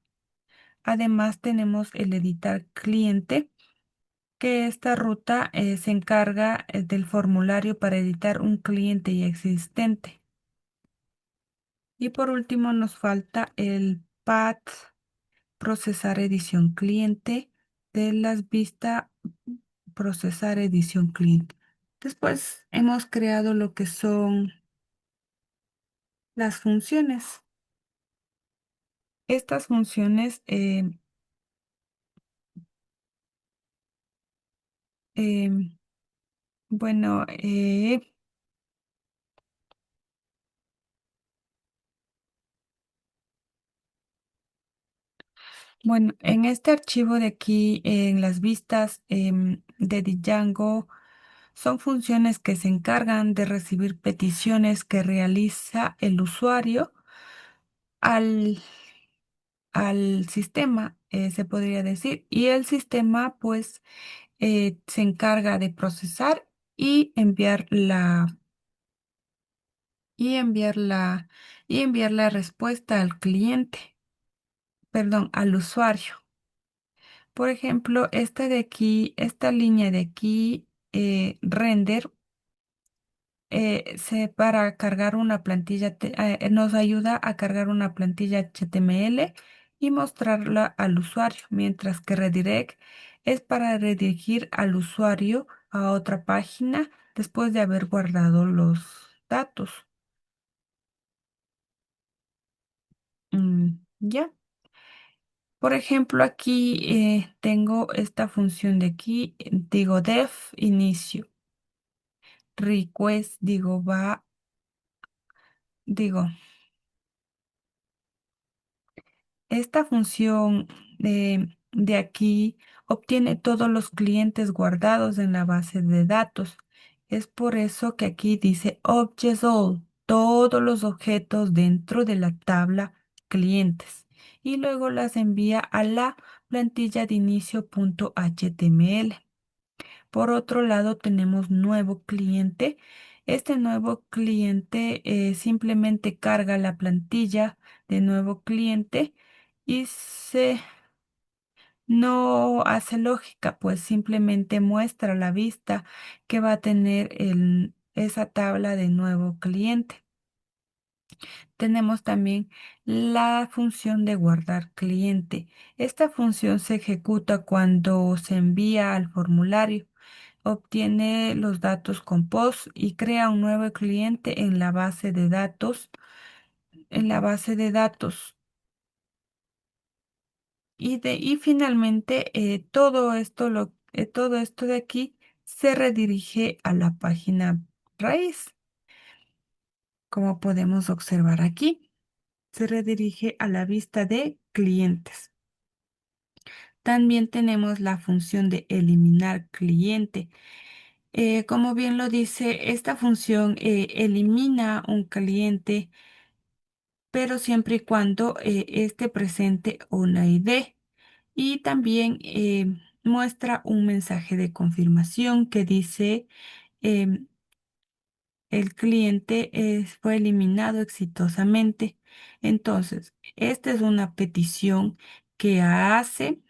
Además, tenemos el editar cliente, que esta ruta se encarga del formulario para editar un cliente ya existente. Y por último, nos falta el path procesar edición cliente de las vistas procesar edición cliente. Después hemos creado lo que son las funciones. Estas funciones, em, bueno, bueno, en este archivo de aquí, en las vistas de Django, son funciones que se encargan de recibir peticiones que realiza el usuario al, al sistema, se podría decir. Y el sistema, pues, se encarga de procesar y y enviar y enviar la respuesta al cliente, perdón, al usuario. Por ejemplo, esta de aquí, esta línea de aquí, render, para cargar una plantilla, nos ayuda a cargar una plantilla HTML y mostrarla al usuario, mientras que redirect es para redirigir al usuario a otra página después de haber guardado los datos. Ya. Por ejemplo, aquí tengo esta función de aquí, digo def inicio, request, digo va, digo, esta función de aquí obtiene todos los clientes guardados en la base de datos. Es por eso que aquí dice Objects All, todos los objetos dentro de la tabla clientes. Y luego las envía a la plantilla de inicio.html. Por otro lado, tenemos nuevo cliente. Este nuevo cliente simplemente carga la plantilla de nuevo cliente y se no hace lógica, pues simplemente muestra la vista que va a tener esa tabla de nuevo cliente. Tenemos también la función de guardar cliente. Esta función se ejecuta cuando se envía al formulario, obtiene los datos con POST y crea un nuevo cliente en la base de datos. En la base de datos. Y finalmente, todo esto de aquí se redirige a la página raíz, como podemos observar aquí. Se redirige a la vista de clientes. También tenemos la función de eliminar cliente. Como bien lo dice, esta función elimina un cliente, pero siempre y cuando esté presente una ID. Y también muestra un mensaje de confirmación que dice em, el cliente fue eliminado exitosamente. Entonces, esta es una petición que hace,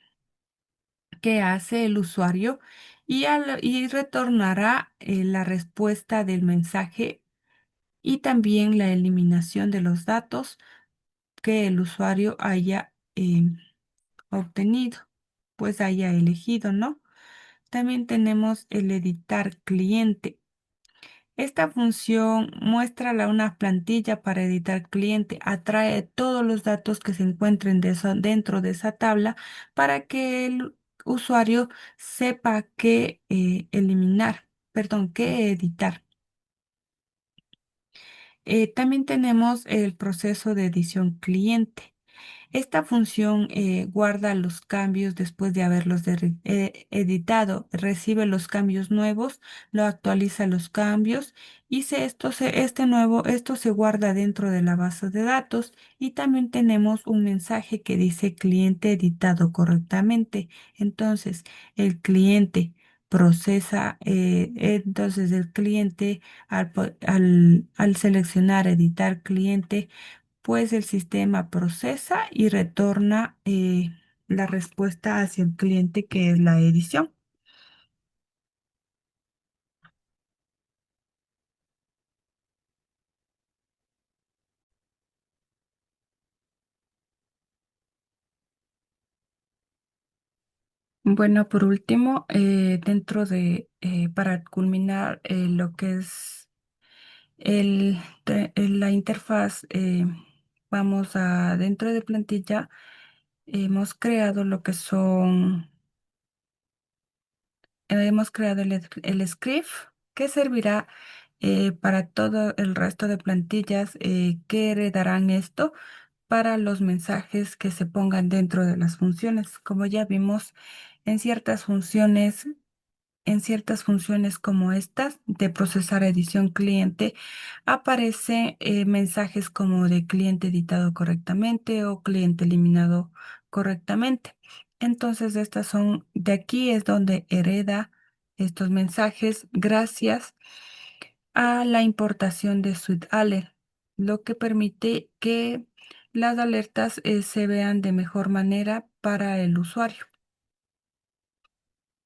que hace el usuario y retornará la respuesta del mensaje y también la eliminación de los datos que el usuario haya obtenido, pues haya elegido, ¿no? También tenemos el editar cliente. Esta función muestra una plantilla para editar cliente, atrae todos los datos que se encuentren dentro de esa tabla para que el usuario sepa qué eliminar, perdón, qué editar. También tenemos el proceso de edición cliente. Esta función guarda los cambios después de haberlos editado, recibe los cambios nuevos, lo actualiza los cambios y esto se guarda dentro de la base de datos y también tenemos un mensaje que dice cliente editado correctamente. Entonces, el cliente entonces el cliente al seleccionar editar cliente, pues el sistema procesa y retorna la respuesta hacia el cliente, que es la edición. Bueno, por último, para culminar lo que es la interfaz, dentro de plantilla, hemos creado el script que servirá para todo el resto de plantillas que heredarán esto para los mensajes que se pongan dentro de las funciones. Como ya vimos, en ciertas funciones, en ciertas funciones como estas de procesar edición cliente, aparecen mensajes como de cliente editado correctamente o cliente eliminado correctamente. Entonces, de aquí es donde hereda estos mensajes gracias a la importación de SwiftAlert, lo que permite que las alertas se vean de mejor manera para el usuario.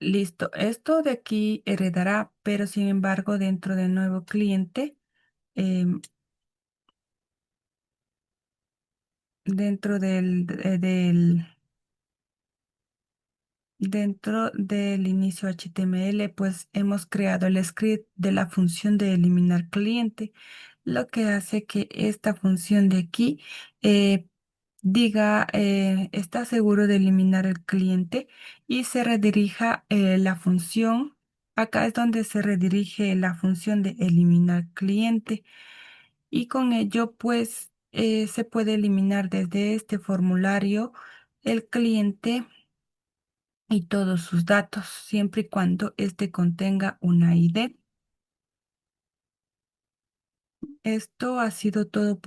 Listo, esto de aquí heredará, pero sin embargo, dentro del nuevo cliente, em, dentro dentro del inicio HTML, pues hemos creado el script de la función de eliminar cliente, lo que hace que esta función de aquí eh, diga, está seguro de eliminar el cliente y se redirija la función. Acá es donde se redirige la función de eliminar cliente y con ello pues se puede eliminar desde este formulario el cliente y todos sus datos, siempre y cuando éste contenga una ID. Esto ha sido todo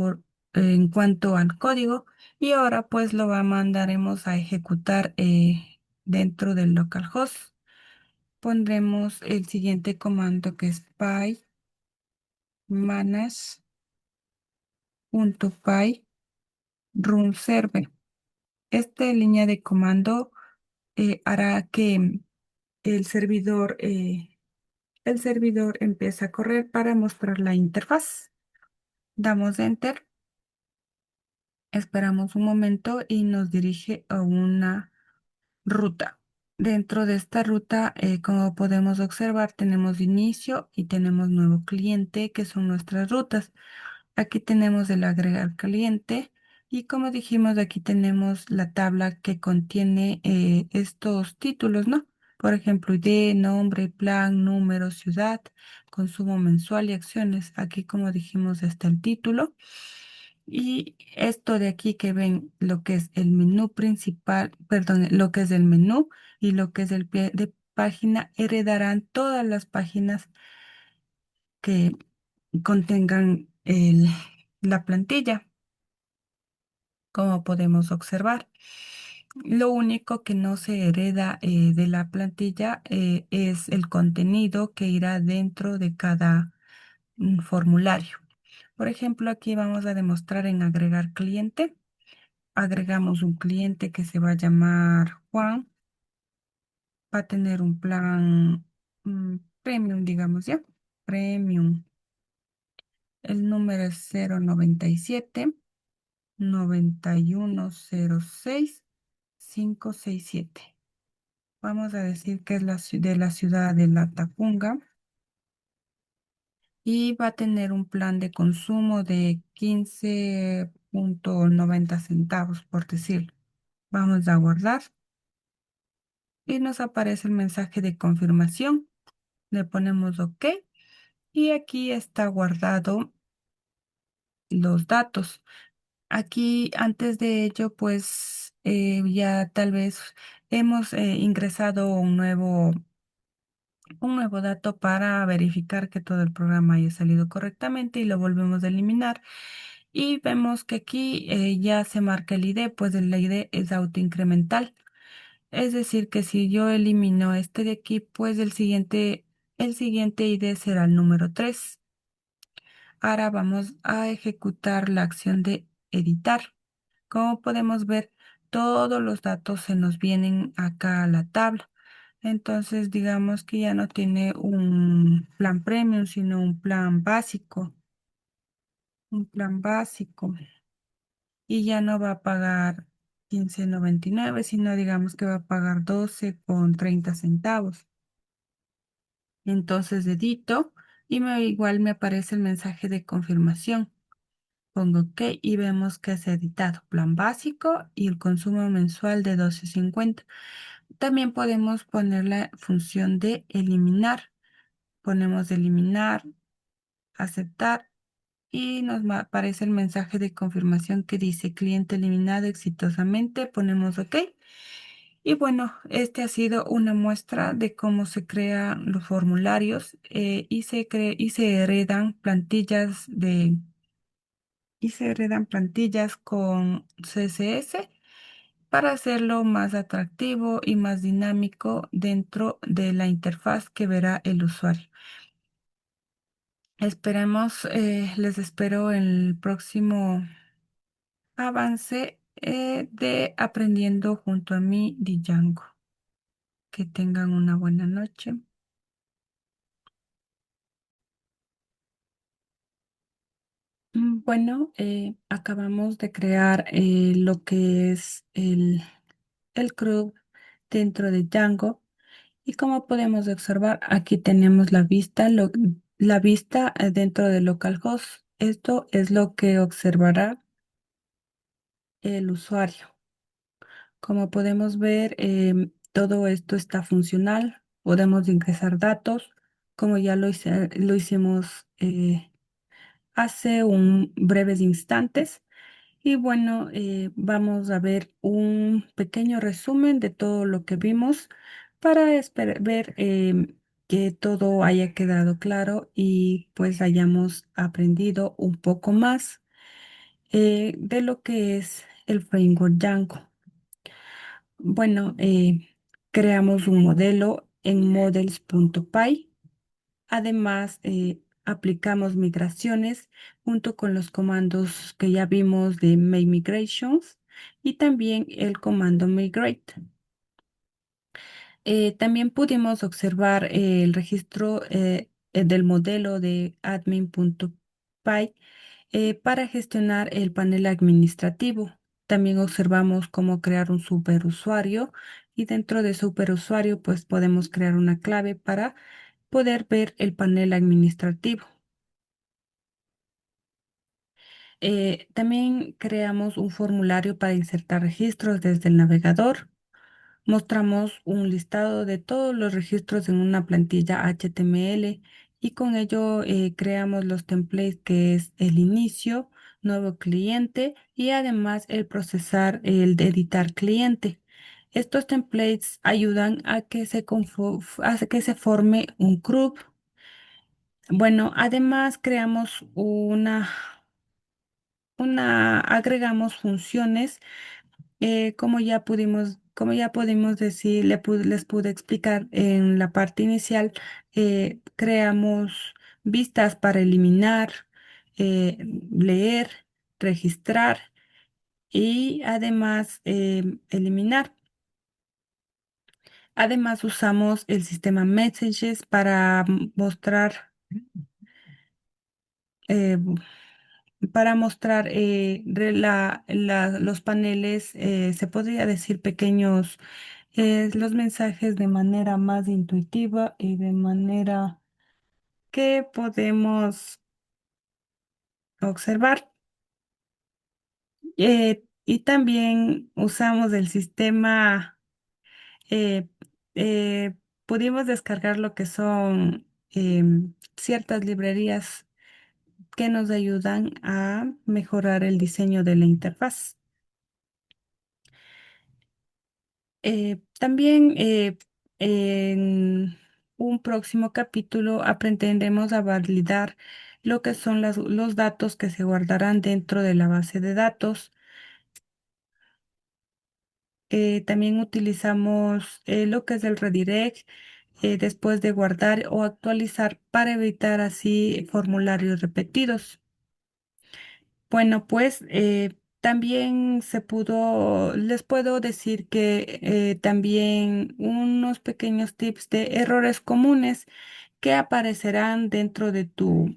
en cuanto al código y ahora pues mandaremos a ejecutar dentro del localhost. Pondremos el siguiente comando que es py manage.py run server. Esta línea de comando hará que el servidor, eh, el servidor empiece a correr para mostrar la interfaz. Damos enter, esperamos un momento y nos dirige a una ruta. Dentro de esta ruta, como podemos observar, tenemos inicio y tenemos nuevo cliente, que son nuestras rutas. Aquí tenemos el agregar cliente y como dijimos, aquí tenemos la tabla que contiene estos títulos, ¿no? Por ejemplo, ID, nombre, plan, número, ciudad, consumo mensual y acciones. Aquí, como dijimos, está el título. Y esto de aquí que ven, lo que es el menú principal, perdón, lo que es el menú y lo que es el pie de página, heredarán todas las páginas que contengan la plantilla, como podemos observar. Lo único que no se hereda de la plantilla es el contenido que irá dentro de cada formulario. Por ejemplo, aquí vamos a demostrar en agregar cliente. Agregamos un cliente que se va a llamar Juan. Va a tener un plan premium, digamos ya. Premium. El número es 097 9106 567. Vamos a decir que es de la ciudad de La Tacunga y va a tener un plan de consumo de 15,90 centavos, por decirlo. Vamos a guardar y nos aparece el mensaje de confirmación. Le ponemos OK y aquí está guardado los datos. Aquí, antes de ello, pues ya tal vez hemos ingresado un nuevo dato para verificar que todo el programa haya salido correctamente y lo volvemos a eliminar. Y vemos que aquí ya se marca el ID, pues el ID es autoincremental. Es decir, que si yo elimino este de aquí, pues el siguiente ID será el número 3. Ahora vamos a ejecutar la acción de editar. Como podemos ver, todos los datos se nos vienen acá a la tabla. Entonces, digamos que ya no tiene un plan premium, sino un plan básico. Un plan básico. Y ya no va a pagar 15,99, sino digamos que va a pagar 12,30 centavos. Entonces, edito y igual me aparece el mensaje de confirmación. Pongo OK y vemos que es editado. Plan básico y el consumo mensual de 12,50. También podemos poner la función de eliminar. Ponemos eliminar, aceptar y aparece el mensaje de confirmación que dice cliente eliminado exitosamente. Ponemos OK. Y bueno, este ha sido una muestra de cómo se crean los formularios y se heredan plantillas con CSS para hacerlo más atractivo y más dinámico dentro de la interfaz que verá el usuario. Les espero en el próximo avance de Aprendiendo junto a mí, Django. Que tengan una buena noche. Bueno, acabamos de crear lo que es el CRUD dentro de Django. Y como podemos observar, aquí tenemos la vista dentro de localhost. Esto es lo que observará el usuario. Como podemos ver, todo esto está funcional. Podemos ingresar datos, como ya lo hicimos hace un breves instantes. Y bueno, vamos a ver un pequeño resumen de todo lo que vimos para ver que todo haya quedado claro y pues hayamos aprendido un poco más de lo que es el framework Django. Bueno, creamos un modelo en models.py. Además, aplicamos migraciones junto con los comandos que ya vimos de make migrations y también el comando migrate. También pudimos observar el registro del modelo de admin.py para gestionar el panel administrativo. También observamos cómo crear un superusuario y dentro de superusuario pues podemos crear una clave para poder ver el panel administrativo. También creamos un formulario para insertar registros desde el navegador. Mostramos un listado de todos los registros en una plantilla HTML y con ello creamos los templates que es el inicio, nuevo cliente y además el procesar, el de editar cliente. Estos templates ayudan a que a que se forme un group. Bueno, además creamos agregamos funciones, como ya pudimos decir, les pude explicar en la parte inicial, creamos vistas para eliminar, leer, registrar y además eliminar. Además usamos el sistema Messages eh, para mostrar los paneles, se podría decir pequeños, los mensajes de manera más intuitiva y de manera que podemos observar. Y también usamos el sistema, eh, pudimos descargar lo que son ciertas librerías que nos ayudan a mejorar el diseño de la interfaz. También en un próximo capítulo aprenderemos a validar lo que son los datos que se guardarán dentro de la base de datos. También utilizamos lo que es el redirect después de guardar o actualizar para evitar así formularios repetidos. Bueno, pues también les puedo decir que también unos pequeños tips de errores comunes que aparecerán dentro de tu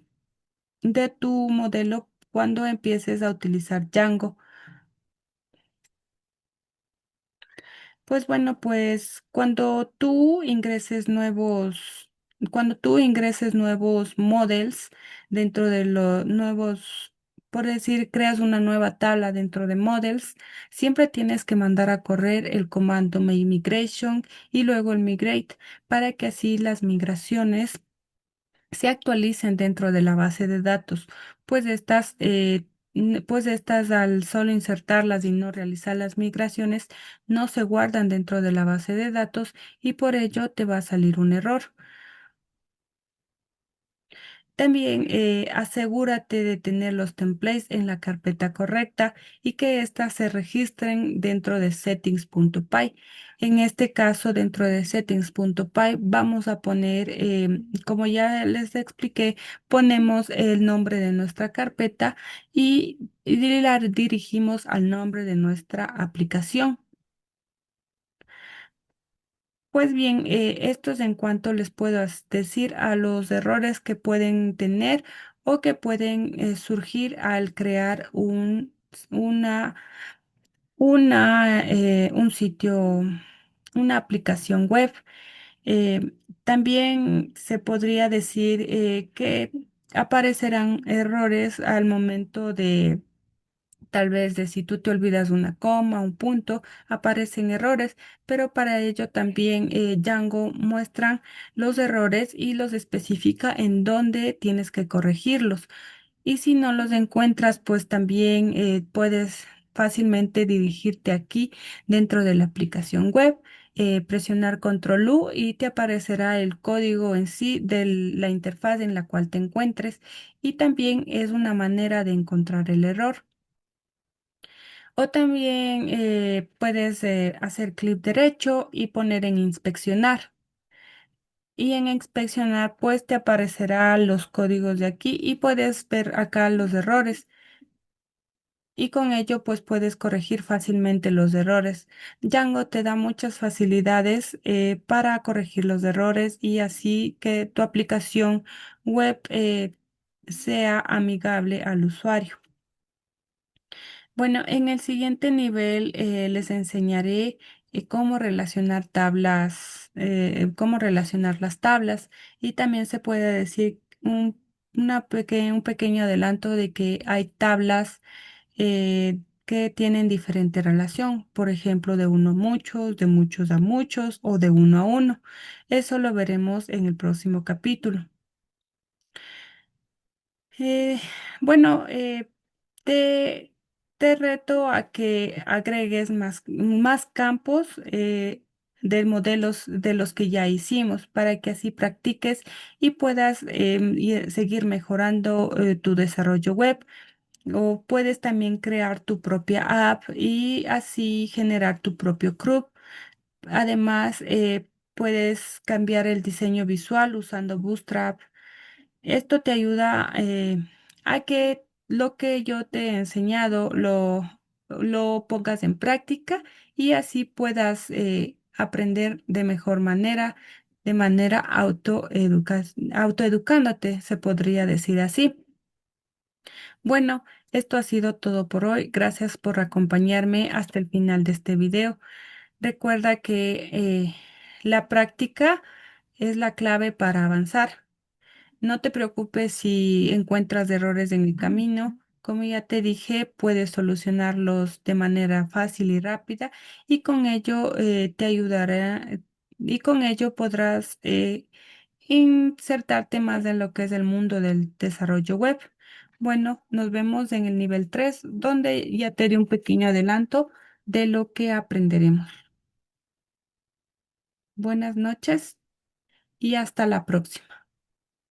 modelo cuando empieces a utilizar Django. Pues bueno, pues cuando tú ingreses nuevos models dentro de los nuevos, por decir, creas una nueva tabla dentro de models, siempre tienes que mandar a correr el comando migration y luego el migrate para que así las migraciones se actualicen dentro de la base de datos, pues estas al solo insertarlas y no realizar las migraciones, no se guardan dentro de la base de datos y por ello te va a salir un error. También asegúrate de tener los templates en la carpeta correcta y que éstas se registren dentro de settings.py. En este caso, dentro de settings.py vamos a poner, como ya les expliqué, ponemos el nombre de nuestra carpeta y la dirigimos al nombre de nuestra aplicación. Pues bien, esto es en cuanto les puedo decir a los errores que pueden tener o que pueden surgir al crear una, un sitio, una aplicación web. También se podría decir que aparecerán errores al momento de tal vez de si tú te olvidas una coma, un punto, aparecen errores, pero para ello también Django muestra los errores y los especifica en dónde tienes que corregirlos. Y si no los encuentras, pues también puedes fácilmente dirigirte aquí dentro de la aplicación web, presionar Control U y te aparecerá el código en sí de la interfaz en la cual te encuentres. Y también es una manera de encontrar el error. O también puedes hacer clic derecho y poner en inspeccionar. Y en inspeccionar, pues te aparecerá los códigos de aquí y puedes ver acá los errores. Y con ello, pues puedes corregir fácilmente los errores. Django te da muchas facilidades para corregir los errores y así que tu aplicación web sea amigable al usuario. Bueno, en el siguiente nivel les enseñaré cómo relacionar tablas, cómo relacionar las tablas y también se puede decir un pequeño adelanto de que hay tablas que tienen diferente relación, por ejemplo, de uno a muchos, de muchos a muchos o de uno a uno. Eso lo veremos en el próximo capítulo. Eh, bueno, te, te reto a que agregues más campos de modelos de los que ya hicimos para que así practiques y puedas seguir mejorando tu desarrollo web. O puedes también crear tu propia app y así generar tu propio CRUD. Además, puedes cambiar el diseño visual usando Bootstrap. Esto te ayuda a que lo que yo te he enseñado lo pongas en práctica y así puedas aprender de mejor manera, de manera autoeducándote, se podría decir así. Bueno, esto ha sido todo por hoy. Gracias por acompañarme hasta el final de este video. Recuerda que la práctica es la clave para avanzar. No te preocupes si encuentras errores en el camino. Como ya te dije, puedes solucionarlos de manera fácil y rápida y con ello te ayudará y con ello podrás insertarte más en lo que es el mundo del desarrollo web. Bueno, nos vemos en el nivel 3, donde ya te di un pequeño adelanto de lo que aprenderemos. Buenas noches y hasta la próxima.